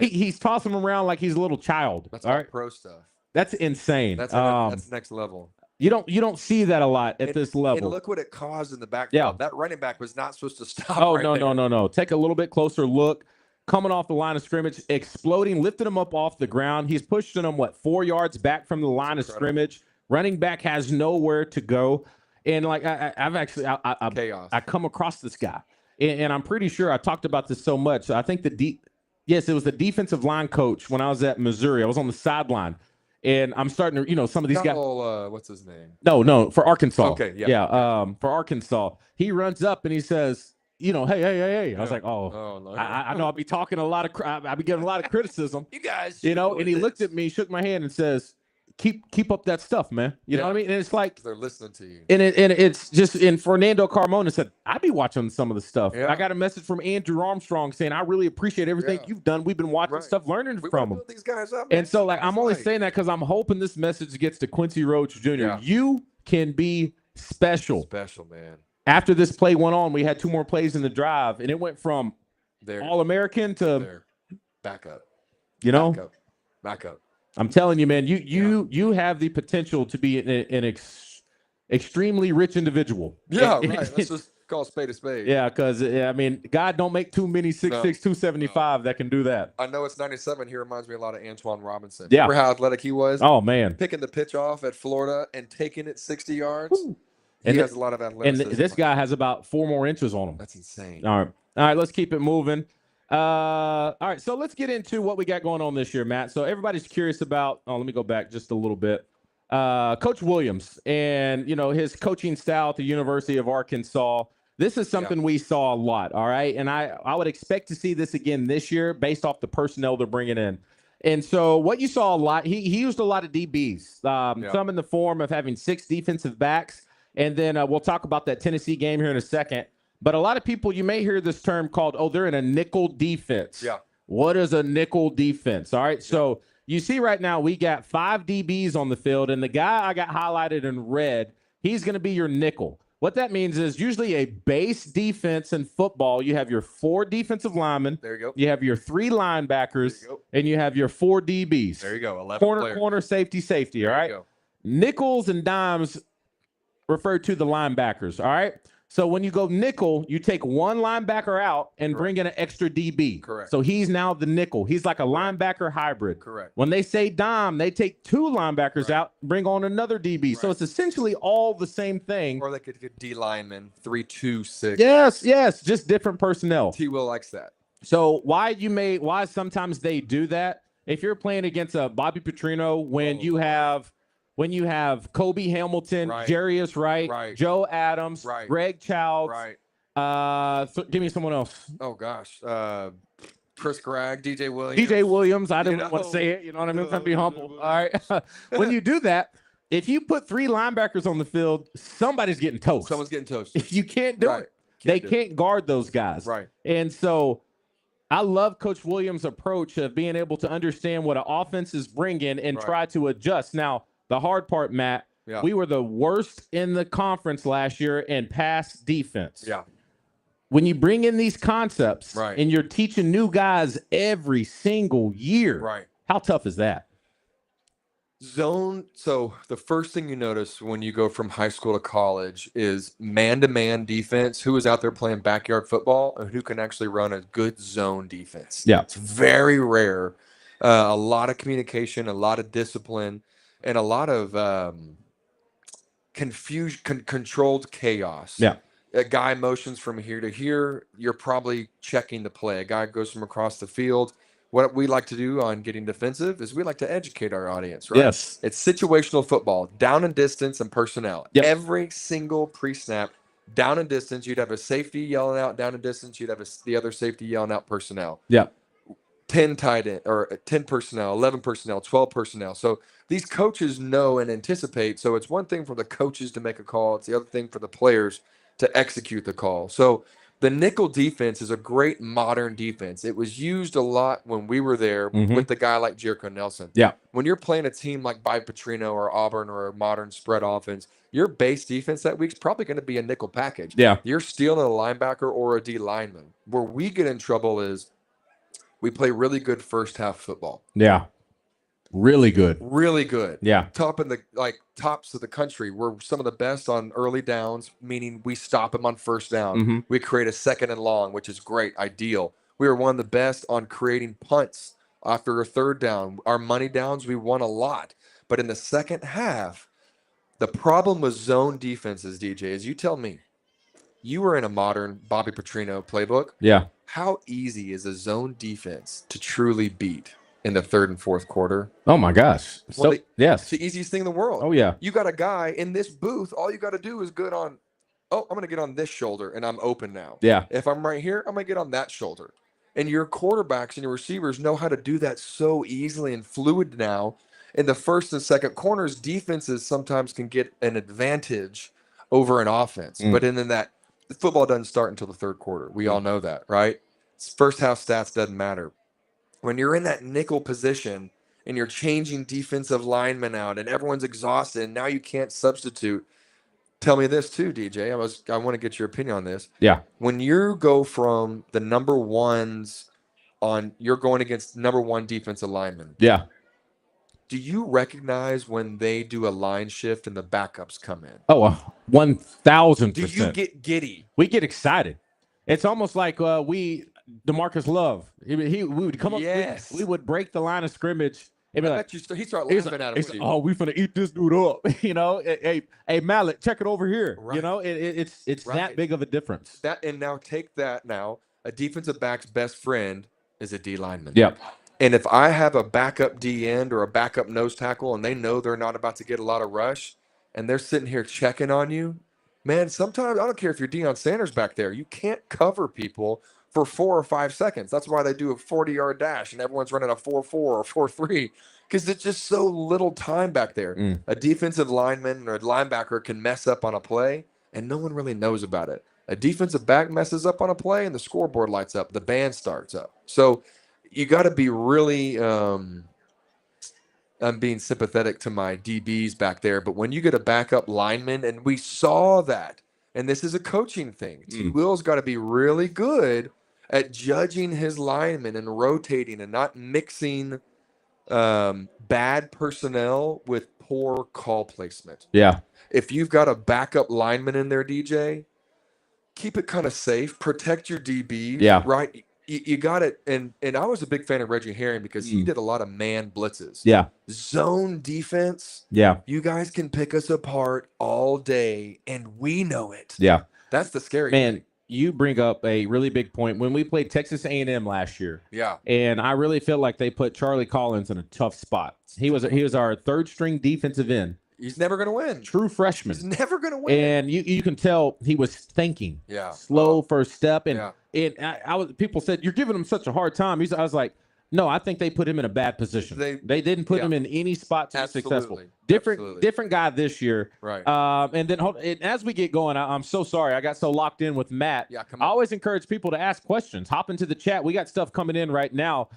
He's tossing him around like he's a little child. That's all right. Pro stuff. That's insane. That's next level. You don't see that a lot at this level. And look what it caused in the backfield. That running back was not supposed to stop. No. Take a little bit closer look. Coming off the line of scrimmage, exploding, lifting him up off the ground. He's pushing him, 4 yards back from the line of scrimmage. Running back has nowhere to go. And I've actually chaos. I come across this guy, and I'm pretty sure I talked about this so much. I think it was the defensive line coach when I was at Missouri. I was on the sideline, and I'm starting to, some of these guys. What's his name? No, for Arkansas. Okay, for Arkansas, he runs up and he says, hey. I was like, no. I know I'll be talking I'll be getting a lot of criticism. You guys, and he looked at me, shook my hand and says, keep up that stuff, man. You know what I mean? And it's like, they're listening to you. And it's just, and Fernando Carmona said, I'd be watching some of the stuff. Yeah. I got a message from Andrew Armstrong saying, I really appreciate everything you've done. We've been watching stuff, learning from them. These guys up, man. And so I'm only saying that because I'm hoping this message gets to Quincy Rhodes Jr. Yeah. You can be special. Special, man. After this play went on, we had 2 more plays in the drive, and it went from All-American to backup. Backup. I'm telling you, man, you have the potential to be an extremely rich individual. Yeah, right. call a spade a spade. Yeah, because I mean, God don't make too many 6'6", 275 that can do that. I know it's 97. He reminds me a lot of Antoine Robinson. Yeah. Remember how athletic he was? Oh man, picking the pitch off at Florida and taking it 60 yards. Woo. He has a lot of athleticism. And this guy has about 4 more inches on him. That's insane. All right, let's keep it moving. All right, so let's get into what we got going on this year, Matt. So everybody's curious about. Oh, let me go back just a little bit. Coach Williams and his coaching style at the University of Arkansas. This is something we saw a lot. All right, and I would expect to see this again this year based off the personnel they're bringing in. And so what you saw a lot, he used a lot of DBs, some in the form of having 6 defensive backs. And then we'll talk about that Tennessee game here in a second. But a lot of people, you may hear this term called, they're in a nickel defense. Yeah. What is a nickel defense? All right. So you see right now we got 5 DBs on the field. And the guy I got highlighted in red, he's going to be your nickel. What that means is usually a base defense in football. You have your 4 defensive linemen. There you go. You have your 3 linebackers. And you have your 4 DBs. There you go. 11 corner, safety. All right. Nickels and dimes refer to the linebackers. All right. So when you go nickel, you take 1 linebacker out and bring in an extra DB. Correct. So he's now the nickel. He's like a linebacker hybrid. Correct. When they say dime, they take 2 linebackers out, bring on another DB. So it's essentially all the same thing. Or they could get D lineman 3-2-6. Yes, just different personnel. T. Will likes that. So why sometimes they do that? If you're playing against a Bobby Petrino, when you have Kobe Hamilton, Jarius Wright, Joe Adams, Greg Childs, give me someone else. Oh gosh, Chris Gregg, DJ Williams. I didn't want to say it. You know what I mean? I'm trying to be humble. All right. When you do that, if you put 3 linebackers on the field, somebody's getting toast. Someone's getting toast. If you can't do it, they can't guard those guys. Right. And so I love Coach Williams' approach of being able to understand what an offense is bringing and try to adjust. Now, the hard part, Matt, we were the worst in the conference last year in pass defense. Yeah. When you bring in these concepts and you're teaching new guys every single year, how tough is that? Zone. So the first thing you notice when you go from high school to college is man-to-man defense. Who is out there playing backyard football and who can actually run a good zone defense? Yeah. It's very rare. A lot of communication, a lot of discipline, and a lot of controlled chaos. Yeah. A guy motions from here to here, you're probably checking the play. A guy goes from across the field. What we like to do on getting defensive is we like to educate our audience, right? Yes. It's situational football, down and distance and personnel. Yep. Every single pre-snap, down and distance, you'd have a safety yelling out down and distance. You'd have the other safety yelling out personnel. Yeah. 10 tight end or 10 personnel, 11 personnel, 12 personnel. So these coaches know and anticipate. So it's one thing for the coaches to make a call. It's the other thing for the players to execute the call. So the nickel defense is a great modern defense. It was used a lot when we were there with the guy like Jericho Nelson. Yeah. When you're playing a team like Bobby Petrino or Auburn or a modern spread offense, your base defense that week's probably going to be a nickel package. Yeah. You're stealing a linebacker or a D lineman. Where we get in trouble is we play really good first half football. Yeah. Really good. Really good. Yeah. Tops of the country. We're some of the best on early downs, meaning we stop them on first down. We create a second and long, which is great, ideal. We are one of the best on creating punts after a third down. Our money downs, we won a lot. But in the second half, the problem with zone defenses, DJ, is you tell me, you were in a modern Bobby Petrino playbook. Yeah. How easy is a zone defense to truly beat in the third and fourth quarter? Oh my gosh. Yes. It's the easiest thing in the world. Oh yeah. You got a guy in this booth, all you got to do is good on, I'm going to get on this shoulder and I'm open now. Yeah. If I'm right here, I'm going to get on that shoulder. And your quarterbacks and your receivers know how to do that so easily and fluid now. In the first and second corners, defenses sometimes can get an advantage over an offense. But in that, football doesn't start until the third quarter. We all know that, right? First half stats doesn't matter. When you're in that nickel position and you're changing defensive linemen out and everyone's exhausted and now you can't substitute. Tell me this too, DJ. I want to get your opinion on this. Yeah. When you go from the number ones you're going against number one defensive linemen. Yeah. Do you recognize when they do a line shift and the backups come in? Oh, Do you 1,000%. get giddy? We get excited. It's almost like DeMarcus Love. We would come up. Yes. We would break the line of scrimmage. And be I like, bet you he start he's laughing like, at him. he's like, oh, we finna eat this dude up. Hey, Mallet, check it over here. Right. It's Right. that big of a difference. That and now take that now. A defensive back's best friend is a D lineman. Yeah. And if I have a backup D end or a backup nose tackle and they know they're not about to get a lot of rush and they're sitting here checking on you, man, sometimes I don't care if you're Deion Sanders back there, you can't cover people for 4 or 5 seconds. That's why they do a 40-yard dash and everyone's running a 4-4 or 4-3 because it's just so little time back there. A defensive lineman or a linebacker can mess up on a play and no one really knows about it. A defensive back messes up on a play and the scoreboard lights up, the band starts up. So you got to be really I'm being sympathetic to my DBs back there, but when you get a backup lineman, and we saw that, and this is a coaching thing, T. Will's got to be really good at judging his linemen and rotating and not mixing bad personnel with poor call placement. Yeah. If you've got a backup lineman in there, DJ, keep it kind of safe, protect your DBs, Yeah. right? You got it. And I was a big fan of Reggie Herring because he did a lot of man blitzes. Yeah. Zone defense. Yeah. You guys can pick us apart all day, and we know it. Yeah. That's the scary Man, thing. you bring up a really big point. When we played Texas A&M last year, Yeah. and I really feel like they put Charlie Collins in a tough spot. He was our third string defensive end. He's never going to win. True freshman. He's never going to win. And you can tell he was thinking. Yeah. Slow first step. And Yeah. I was people said, you're giving him such a hard time. I was like, no, I think they put him in a bad position. They didn't put him in any spot to be successful. Different guy this year. Right. And then as we get going, I'm so sorry. I got so locked in with Matt. Yeah, come I on. always encourage people to ask questions. Hop into the chat. We got stuff coming in right now.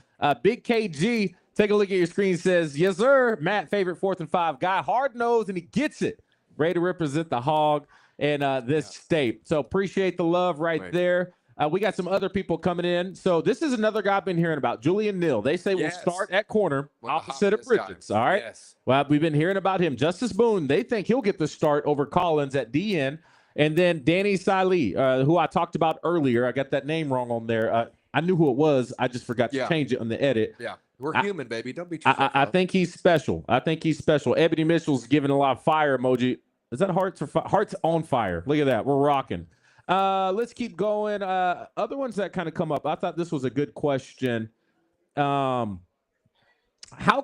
Big KG, take a look at your screen, says, yes, sir. Matt, favorite 4th and 5 guy. Hard-nosed, and he gets it. Ready to represent the Hog in this state. So appreciate the love right there. We got some other people coming in. So this is another guy I've been hearing about, Julian Neal. They say we'll start at corner, opposite of Bridges. All right. Yes. Well, we've been hearing about him. Justice Boone, they think he'll get the start over Collins at DN. And then Danny Siley, who I talked about earlier. I got that name wrong on there. I knew who it was. I just forgot to change it on the edit. Yeah. We're human, baby. Don't be too I think he's special. Ebony Mitchell's giving a lot of fire emoji. Is that hearts or hearts on fire? Look at that. We're rocking. Let's keep going. Other ones that kind of come up. I thought this was a good question. How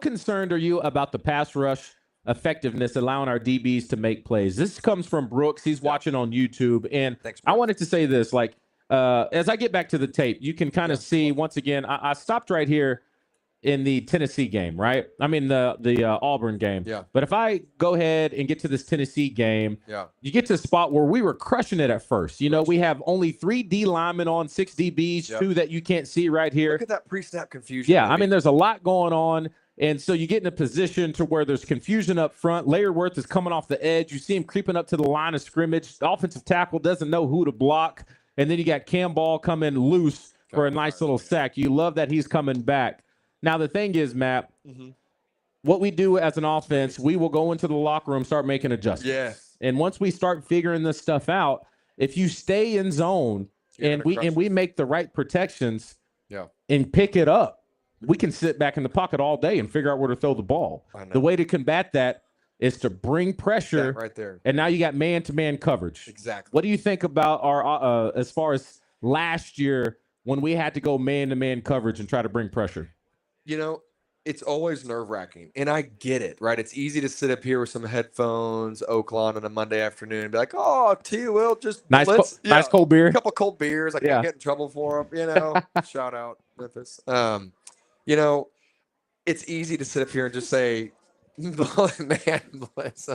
concerned are you about the pass rush effectiveness, allowing our DBs to make plays? This comes from Brooks. He's watching on YouTube. And Thanks, I wanted to say this, as I get back to the tape, you can kind of see, once again, I stopped right here in the Tennessee game, right? I mean, the Auburn game. Yeah. But if I go ahead and get to this Tennessee game, you get to a spot where we were crushing it at first. You know, we have only 3 D linemen on, 6 DBs, 2 that you can't see right here. Look at that pre-snap confusion. Yeah, I mean, there's a lot going on. And so you get in a position to where there's confusion up front. Layerworth is coming off the edge. You see him creeping up to the line of scrimmage. The offensive tackle doesn't know who to block. And then you got Cam Ball coming loose for a nice little sack. You love that he's coming back. Now, the thing is, Matt, what we do as an offense, we will go into the locker room, start making adjustments. Yes. And once we start figuring this stuff out, if you stay in zone and we make the right protections and pick it up, we can sit back in the pocket all day and figure out where to throw the ball. The way to combat that is to bring pressure right there. And now you got man-to-man coverage. Exactly. What do you think about our as far as last year when we had to go man-to-man coverage and try to bring pressure? You know, it's always nerve-wracking, and I get it, right? It's easy to sit up here with some headphones, Oakland on a Monday afternoon, and be like, "Oh, T. Will, just nice cold beer, a couple cold beers. I can't get in trouble for them, you know." Shout out Memphis. You know, it's easy to sit up here and just say, "Man blitz."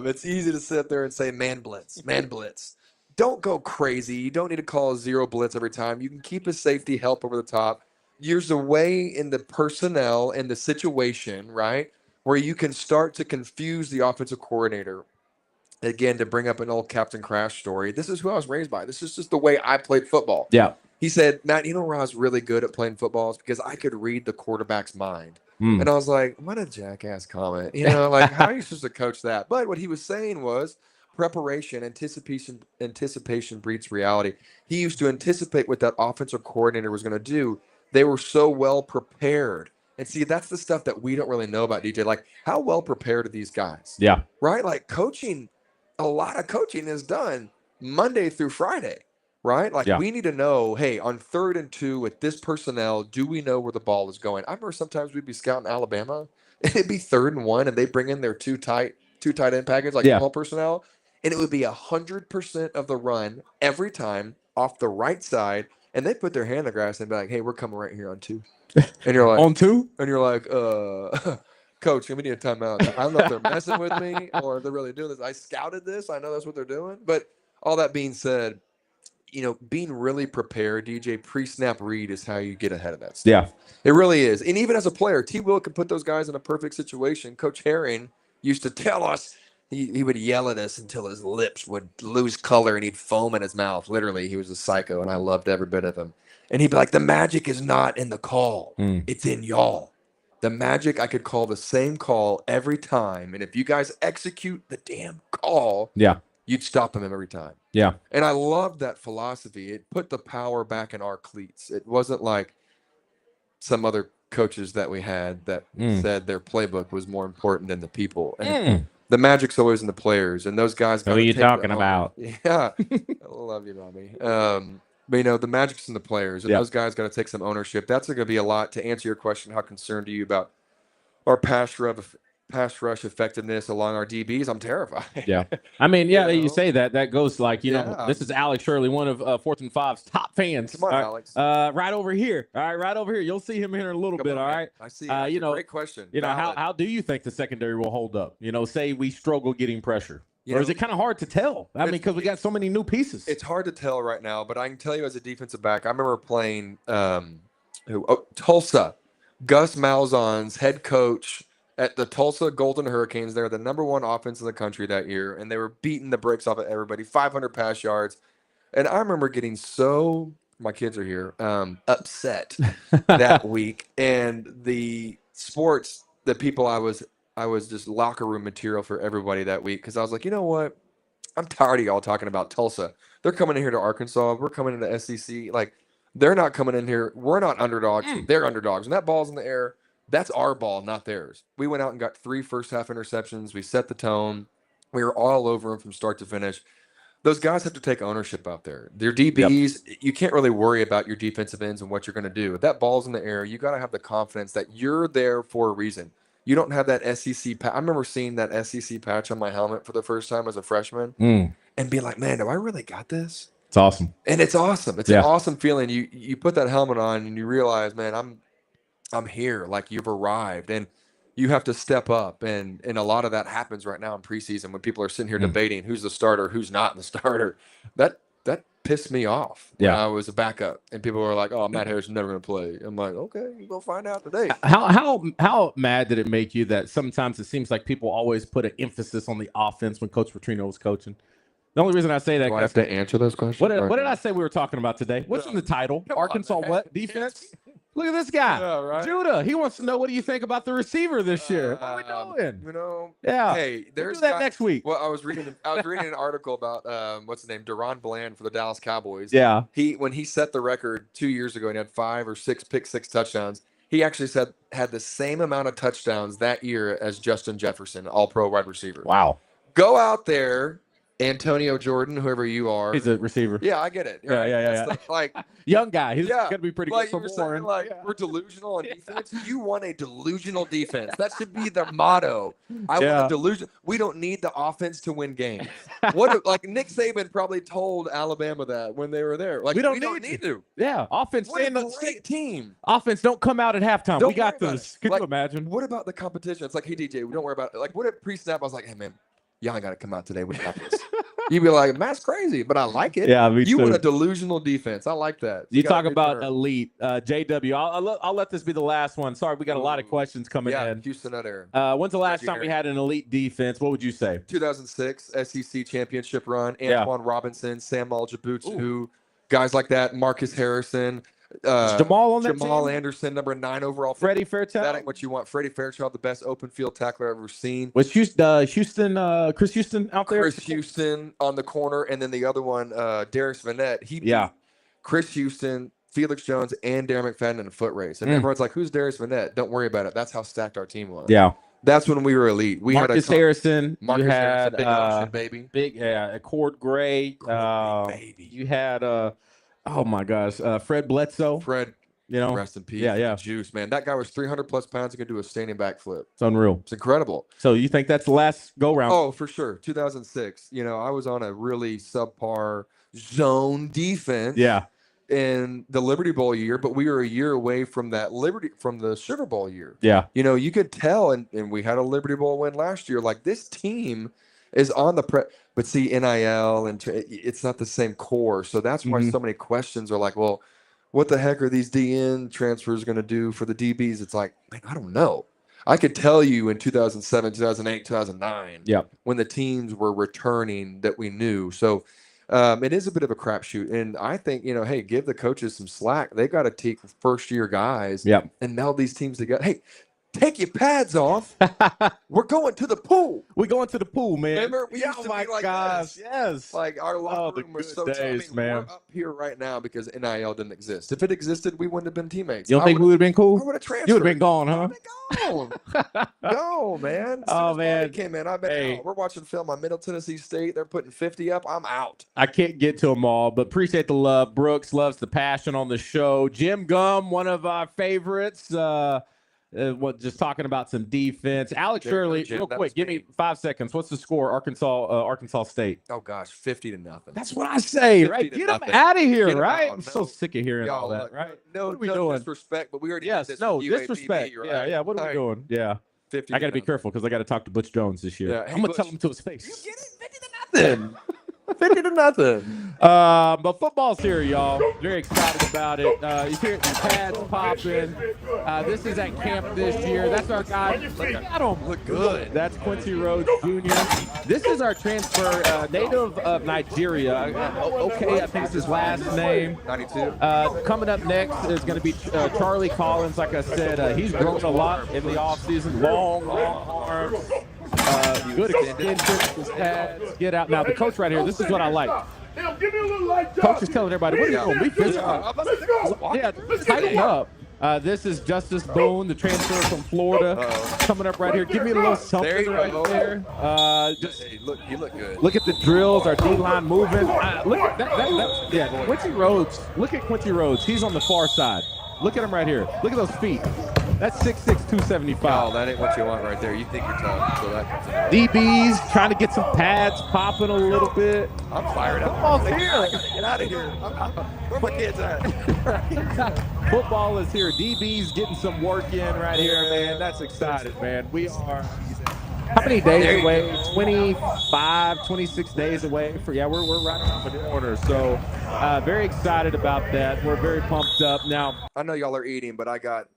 It's easy to sit up there and say, "Man blitz, man blitz." Don't go crazy. You don't need to call a 0 blitz every time. You can keep a safety help over the top. There's a way in the personnel and the situation, right, where you can start to confuse the offensive coordinator. Again, to bring up an old Captain Crash story, this is who I was raised by. This is just the way I played football. Yeah. He said, Matt, you know where I was really good at playing football is because I could read the quarterback's mind. And I was like, what a jackass comment. You know, like, how are you supposed to coach that? But what he was saying was preparation, anticipation breeds reality. He used to anticipate what that offensive coordinator was going to do. They were so well prepared. And see, that's the stuff that we don't really know about, DJ. Like, how well prepared are these guys? Yeah. Right? Like, coaching, a lot of coaching is done Monday through Friday, right? Like, Yeah. we need to know, hey, on 3rd and 2 with this personnel, do we know where the ball is going? I remember sometimes we'd be scouting Alabama, and it'd be 3rd and 1, and they bring in their two tight end package, like Yeah. small personnel, and it would be 100% of the run every time off the right side, and they put their hand in the grass and be like, hey, we're coming right here on 2. And you're like, On 2? And you're like, coach, we need a timeout. I don't know if they're messing with me or if they're really doing this. I scouted this. I know that's what they're doing. But all that being said, you know, being really prepared, DJ, pre-snap read is how you get ahead of that stuff. Yeah. It really is. And even as a player, T. Will could put those guys in a perfect situation. Coach Herring used to tell us, he would yell at us until his lips would lose color and he'd foam in his mouth. Literally, he was a psycho, and I loved every bit of him. And he'd be like, the magic is not in the call. It's in y'all. The magic, I could call the same call every time. And if you guys execute the damn call, Yeah. you'd stop him every time. Yeah. And I loved that philosophy. It put the power back in our cleats. It wasn't like some other coaches that we had that said their playbook was more important than the people. And the magic's always in the players. And those guys got Who are you talking about? Yeah. I love you, Bobby. But, you know, the magic's in the players. And those guys got to take some ownership. That's going to be a lot. To answer your question, how concerned are you about our pass rush effectiveness along our DBs? I'm terrified. Yeah. I mean, yeah, You you know? say that goes like, you know, Yeah. this is Alex Shirley, one of 4th and 5's top fans. Come on, All right. Alex. Right over here. All right, right over here. You'll see him here in a little Come bit. on, All man. right. I see. You know, great question. You know, Valid. how do you think the secondary will hold up? You know, say we struggle getting pressure. You Or know, is it kind of hard to tell? I mean, because we got so many new pieces. It's hard to tell right now, but I can tell you as a defensive back, I remember playing Tulsa. Gus Malzahn's head coach at the Tulsa Golden Hurricanes. They're the #1 offense in the country that year, and they were beating the brakes off of everybody, 500 pass yards. And I remember getting so, my kids are here, upset that week. And the sports, the people I was just locker room material for everybody that week, because I was like, you know what? I'm tired of y'all talking about Tulsa. They're coming in here to Arkansas. We're coming into SEC. Like, they're not coming in here. We're not underdogs. They're underdogs. When that ball's in the air, that's our ball, not theirs. We went out and got 3 first-half interceptions. We set the tone. We were all over them from start to finish. Those guys have to take ownership out there. Their DBs, you can't really worry about your defensive ends and what you're going to do. If that ball's in the air, you got to have the confidence that you're there for a reason. You don't have that SEC patch. I remember seeing that SEC patch on my helmet for the first time as a freshman and being like, man, do I really got this? It's awesome. And it's awesome. It's an awesome feeling. You put that helmet on and you realize, man, I'm here. Like, you've arrived. And you have to step up. And a lot of that happens right now in preseason when people are sitting here debating who's the starter, who's not the starter. That pissed me off when I was a backup. And people were like, oh, Matt Harris is never going to play. I'm like, okay, you'll find out today. How mad did it make you that sometimes it seems like people always put an emphasis on the offense when Coach Petrino was coaching? The only reason I say that, do I have to answer those questions? What did I say we were talking about today? What's in the title? Arkansas what? Defense? Look at this guy. Yeah, right? Judah. He wants to know, what do you think about the receiver this year? What are we doing? You know, Yeah. Hey, there's we'll do that next week. Well, I was reading an article about what's his name, Deron Bland for the Dallas Cowboys. Yeah. When he set the record 2 years ago and had 5 or 6 pick six touchdowns, he actually had the same amount of touchdowns that year as Justin Jefferson, all-pro wide receiver. Wow. Go out there, Antonio Jordan, whoever you are. He's a receiver. Yeah, I get it. Right? Yeah. Like, young guy. He's going to be pretty like good you were for saying, Warren. we're delusional on defense. You want a delusional defense. That should be the motto. I want a delusion. We don't need the offense to win games. Like Nick Saban probably told Alabama that when they were there. Like, we don't need to. Yeah, offense. What a great team. Offense, don't come out at halftime. We got this. Can you imagine? What about the competition? It's like, hey, DJ, don't worry about it. Like, what if pre-snap, I was like, hey, man, y'all ain't got to come out today. We got this. You'd be like, Matt's crazy, but I like it. Yeah, me too. You want a delusional defense. I like that. You talk about elite. JW, I'll let this be the last one. Sorry, we got a lot of questions coming in. Houston that era. When's the last time we had an elite defense? What would you say? 2006 SEC championship run. Antoine Robinson, Sam Aljabutu, guys like that. Marcus Harrison. Is Jamal on that Jamal team? Anderson, number 9 overall. Freddie Fairchild? That ain't what you want. Freddie Fairchild, the best open field tackler I've ever seen. Was Chris Houston out there? Chris Houston on the corner, and then the other one, Darius Vanette. He beat Chris Houston, Felix Jones, and Darren McFadden in a foot race. And everyone's like, who's Darius Vanette? Don't worry about it. That's how stacked our team was. Yeah. That's when we were elite. We Marcus had Harrison. Marcus you had Harrison, big option, baby. Big Cord Gray. Baby. You had oh my gosh, Fred Bledsoe. Fred, rest in peace. Yeah. Juice, man. That guy was 300 plus pounds and could do a standing backflip. It's unreal. It's incredible. So you think that's the last go round? Oh, for sure. 2006. I was on a really subpar zone defense. Yeah. In the Liberty Bowl year, but we were a year away from the Sugar Bowl year. Yeah. You could tell, and we had a Liberty Bowl win last year. Like, this team is on the but see, NIL, and it's not the same core. So that's why so many questions are like, well, what the heck are these DN transfers going to do for the DBs? It's like, man, I don't know. I could tell you in 2007, 2008, 2009, when the teams were returning that we knew. So it is a bit of a crapshoot. And I think, hey, give the coaches some slack. They got to take first-year guys and meld these teams together. Hey, take your pads off. We're going to the pool. We're going to the pool, man. Remember? We used to be like this. Yes. Like, our locker room was so days, man. We're up here right now because NIL didn't exist. If it existed, we wouldn't have been teammates. You don't think we would have been cool? I would have transferred. You would have been gone, huh? No, man. Oh, man. I've been out. We're watching film on Middle Tennessee State. They're putting 50 up. I'm out. I can't get to them all, but appreciate the love. Brooks loves the passion on the show. Jim Gum, one of our favorites. Just talking about some defense. Alex Shirley, real quick, give me 5 seconds. What's the score? Arkansas State. Oh gosh, 50-0. That's what I say, right? Get them out of here, right? I'm so sick of hearing all that, look, right? No, what are we doing? Disrespect, but we already yes, did this no with disrespect. right? Yeah. What are we doing? Yeah. 50. I got to be careful because I got to talk to Butch Jones this year. Yeah. Hey, I'm gonna Butch, tell him to his face. You get it, 50-0. 50-0. But football's here, y'all. Very excited about it. You hear the pads popping. This is at camp this year. That's our guy. I don't look good. That's Quincy Rhodes Jr. This is our transfer, native of Nigeria. Okay, I think it's his last name. 92. Coming up next is going to be Charlie Collins. Like I said, he's grown a lot in the offseason. Long arms. Good extensions, pads, get out. Now, the coach right here, this is what I like. Coach is telling everybody, what are you doing? Be physical. Yeah, tighten up. This is Justice Boone, the transfer from Florida, coming up right here. Give me a little something there. Hey, look, you look good. Look at the drills, our D-line moving. Look at that. Yeah, Quincy Rhodes. Look at Quincy Rhodes. He's on the far side. Look at him right here. Look at those feet. That's 6'6", 275. Oh, that ain't what you want right there. You think you're tough, so that comes in. DBs trying to get some pads popping a little bit. I'm fired up. Football's here. Get out of here. Where my kids at? Football is here. DBs getting some work in right here, man. That's exciting, man. We are how many days away? 25, 26 days away. We're right around the corner. So very excited about that. We're very pumped up. Now, I know y'all are eating, but I got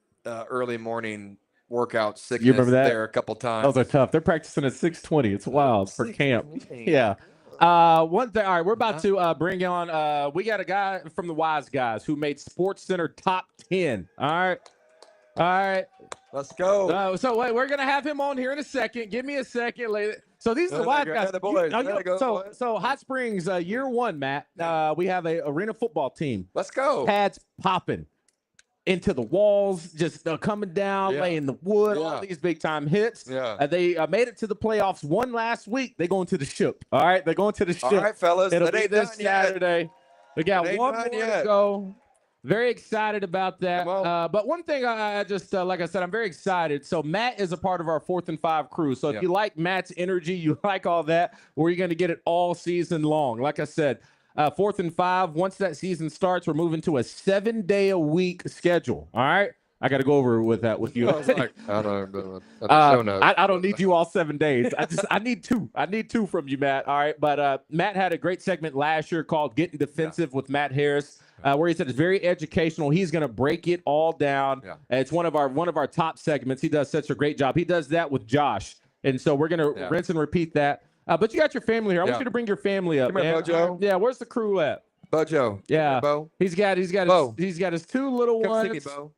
early morning workout sickness you remember that? there a couple times. Those are tough. They're practicing at 6:20. It's wild for camp. Yeah. One thing. All right, we're about to bring on. We got a guy from the Wise Guys who made Sports Center top 10. All right. Let's go. So wait, we're gonna have him on here in a second. Give me a second. So these are the Wise Guys. The boys. So Hot Springs, year one, Matt. We have a arena football team. Let's go. Pads popping into the walls, just coming down, laying the wood, all these big time hits. Yeah. They made it to the playoffs. One last week. They going to the ship. All right, they're going to the ship. All right, fellas. It'll be this Saturday. We got one more to go. Very excited about that. But one thing I just, like I said, I'm very excited. So Matt is a part of our 4th and 5 crew. So if you like Matt's energy, you like all that, we're going to get it all season long. Like I said, 4th and 5, once that season starts, we're moving to a 7-day-a-week schedule. All right? I got to go over with that with you. I don't need you all 7 days. I need 2. I need 2 from you, Matt. All right. But Matt had a great segment last year called Getting Defensive with Matt Harris, where he said it's very educational. He's going to break it all down. It's one of our top segments. He does such a great job. He does that with Josh. And so we're going to rinse and repeat that. But you got your family here. I want you to bring your family up, man. Yeah, where's the crew at? Bojo. Yeah, Bo. he's got Bo. he's got his 2 little Come see me, ones. Bo.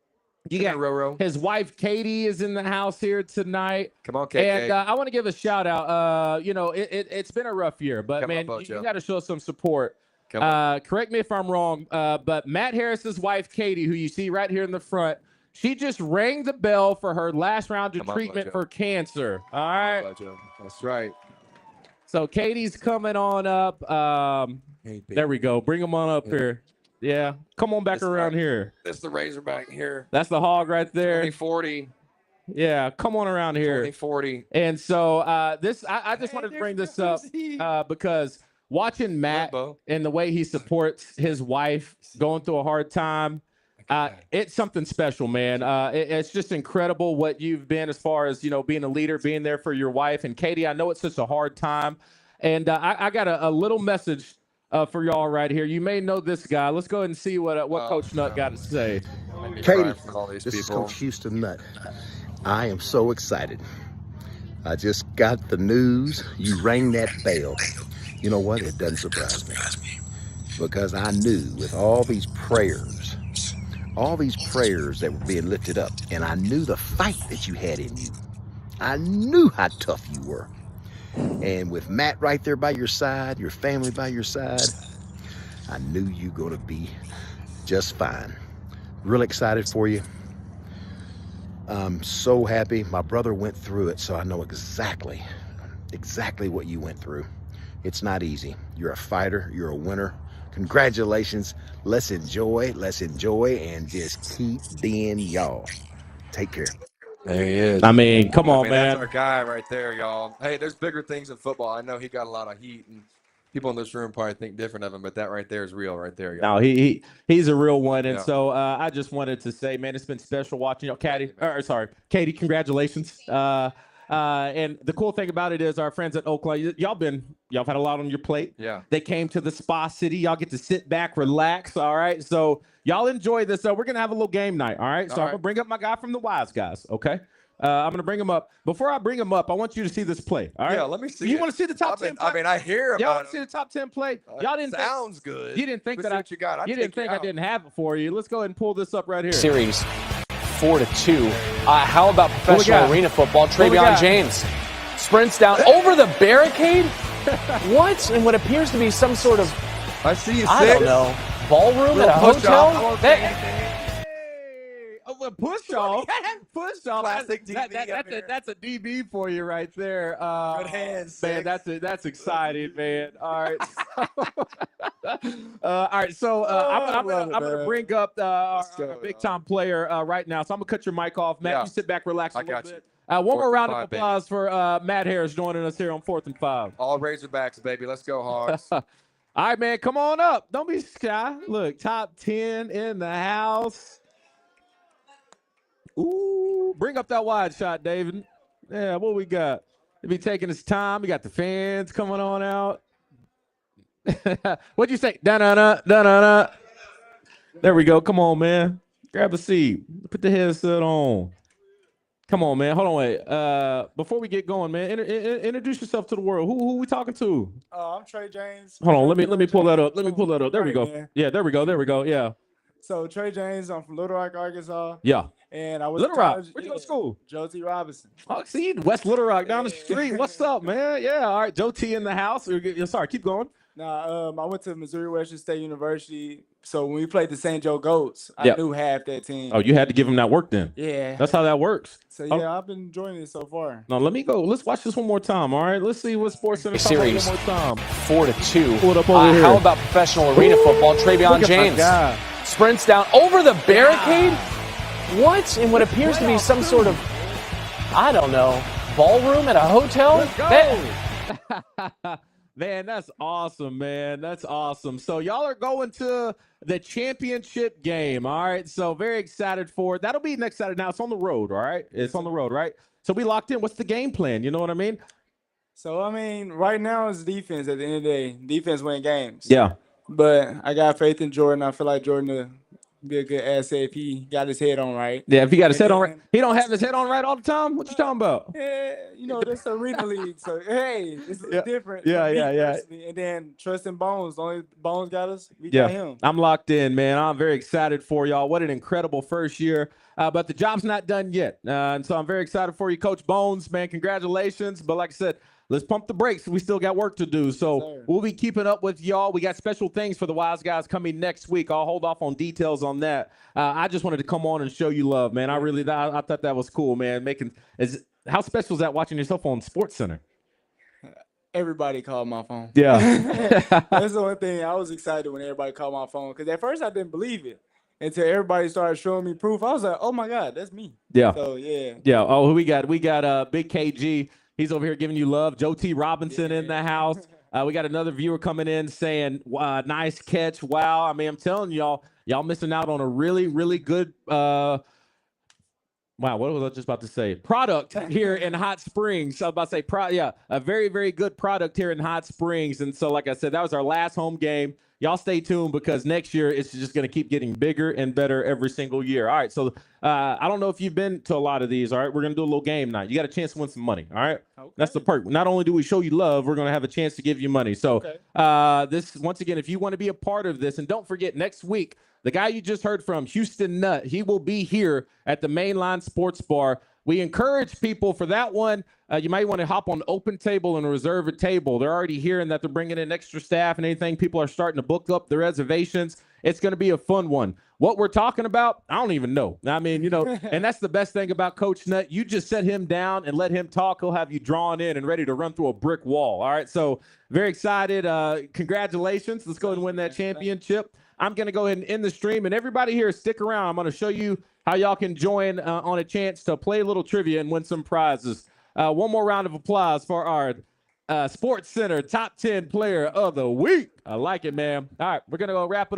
You Come got here, Roro. his wife Katie is in the house here tonight. Come on, KK. And I want to give a shout out. You know, it's been a rough year, but Come on, man, Bojo. you got to show some support. Come on. Correct me if I'm wrong, but Matt Harris's wife Katie, who you see right here in the front, she just rang the bell for her last round of Come on, treatment Bojo. for cancer. All right. Bojo. That's right. So Katie's coming on up. Hey, baby. There we go. Bring them on up here. Yeah. Come on back around here. That's the Razorback here. That's the hog right there. 2040. Yeah. Come on around here. 2040. And so I just wanted to bring this up because watching Matt and the way he supports his wife going through a hard time, it's something special, man. It's just incredible what you've been as far as, you know, being a leader, being there for your wife. And Katie, I know it's such a hard time. And I got a little message for y'all right here. You may know this guy. Let's go ahead and see what Coach Nutt got to say. Katie, this is Coach Houston Nutt. I am so excited. I just got the news. You rang that bell. You know what? It doesn't surprise me. Because I knew with all these prayers that were being lifted up, and I knew the fight that you had in you. I knew how tough you were. And with Matt right there by your side, your family by your side, I knew you were going to be just fine. Real excited for you. I'm so happy. My brother went through it, so I know exactly what you went through. It's not easy. You're a fighter. You're a winner. Congratulations. Let's enjoy, and just keep being y'all. Take care. There he is. I mean, come on, man. That's our guy right there, y'all. Hey, there's bigger things in football. I know he got a lot of heat, and people in this room probably think different of him, but that right there is real right there, y'all. No, he's a real one. And so I just wanted to say, man, it's been special watching you. Katie, congratulations. And the cool thing about it is our friends at Oakland, y'all had a lot on your plate. Yeah. They came to the Spa City. Y'all get to sit back, relax. All right. So y'all enjoy this. So we're going to have a little game night. All right. So I'm going to bring up my guy from the Wise Guys. Okay. I'm going to bring him up. Before I bring him up, I want you to see this play. All right. Yeah, let me see. You want to see the top 10 play? I mean, I hear about y'all want to see the top 10 play? Y'all didn't sounds good. You didn't think that I didn't have it for you. Let's go ahead and pull this up right here. Series 4-2. How about professional arena football? Travion James sprints down over the barricade. What? In what appears to be some sort of, I see you. I don't know, ballroom at a hotel. Push off. Classic DB. That's a DB for you right there. Good hands, man. That's exciting, man. All right. All right. So I'm gonna bring up our big time player right now. So I'm gonna cut your mic off, Matt. You sit back, relax a little bit. One more round of applause for Matt Harris joining us here on 4th and 5. All Razorbacks, baby. Let's go, Hogs. All right, man. Come on up. Don't be shy. Look, top 10 in the house. Ooh, bring up that wide shot, David. Yeah, what we got? He'll be taking his time. We got the fans coming on out. What'd you say? Da-da-da, da-da-da. There we go. Come on, man. Grab a seat. Put the headset on. Come on, man. Hold on, wait. Before we get going, man, introduce yourself to the world. Who we talking to? I'm Trey James. Hold on. Let me pull that up. There we go. Man. Yeah, there we go. Yeah. So Trey James, I'm from Little Rock, Arkansas. Yeah. And I was Little Rock. Where'd you go to school? Joe T. Robinson. Oh, see, West Little Rock down the street. What's up, man? Yeah. All right. Joe T in the house. Sorry, keep going. Nah, I went to Missouri Western State University. So when we played the St. Joe Goats, I knew half that team. Oh, you had to give them that work then. Yeah. That's how that works. So yeah, I've been enjoying it so far. Now let me go. Let's watch this one more time. All right. Let's see what Sports Center series one more time. 4-2. Pull it up over here. How about professional arena football? Travion James sprints down over the barricade. What? In what appears to be some sort of, I don't know, ballroom at a hotel. Man, that's awesome, man. That's awesome. So y'all are going to the championship game, all right? So very excited for it. That'll be next Saturday. Now, it's on the road, all right? It's on the road, right? So we locked in. What's the game plan? You know what I mean? So, I mean, right now it's defense at the end of the day. Defense win games. Yeah. But I got faith in Jordan. I feel like Jordan will be a good asset if he got his head on right. Yeah, if he got his And head on right. then- He don't have his head on right all the time. What you talking about? Yeah, that's arena league. So hey, it's Yeah. different. Yeah, for me yeah. personally. And then trusting Bones. The only Bones got us. We Yeah, got him. I'm locked in, man. I'm very excited for y'all. What an incredible first year. But the job's not done yet. And so I'm very excited for you, Coach Bones, man. Congratulations. But like I said, let's pump the brakes. We still got work to do. So we'll be keeping up with y'all. We got special things for the Wise Guys coming next week. I'll hold off on details on that. I just wanted to come on and show you love, man. I thought that was cool, man. How special is that watching yourself on Sports Center? Everybody called my phone. Yeah. That's the only thing. I was excited when everybody called my phone because at first I didn't believe it until everybody started showing me proof. I was like, oh my God, that's me. Yeah. So yeah. Yeah. Oh, who we got? We got Big KG. He's over here giving you love. Joe T. Robinson in the house. We got another viewer coming in saying, nice catch. Wow. I mean, I'm telling y'all missing out on a really, really good wow, what was I just about to say? Product here in Hot Springs. I was about to say, a very, very good product here in Hot Springs. And so, like I said, that was our last home game. Y'all stay tuned because next year it's just going to keep getting bigger and better every single year. All right, so I don't know if you've been to a lot of these. All right, we're going to do a little game night. You got a chance to win some money. All right, That's the perk. Not only do we show you love, we're going to have a chance to give you money. So this, once again, if you want to be a part of this, and don't forget, next week, the guy you just heard from, Houston Nutt, he will be here at the Mainline Sports Bar. We encourage people for that one. You might want to hop on open table and reserve a table. They're already hearing that they're bringing in extra staff and anything. People are starting to book up the reservations. It's going to be a fun one. What we're talking about, I don't even know. I mean, and that's the best thing about Coach Nutt. You just set him down and let him talk. He'll have you drawn in and ready to run through a brick wall. All right, so very excited. Congratulations. Let's go ahead and win that championship. I'm going to go ahead and end the stream. And everybody here, stick around. I'm going to show you how y'all can join on a chance to play a little trivia and win some prizes. One more round of applause for our Sports Center Top 10 Player of the Week. I like it, man. All right, we're going to go wrap it up.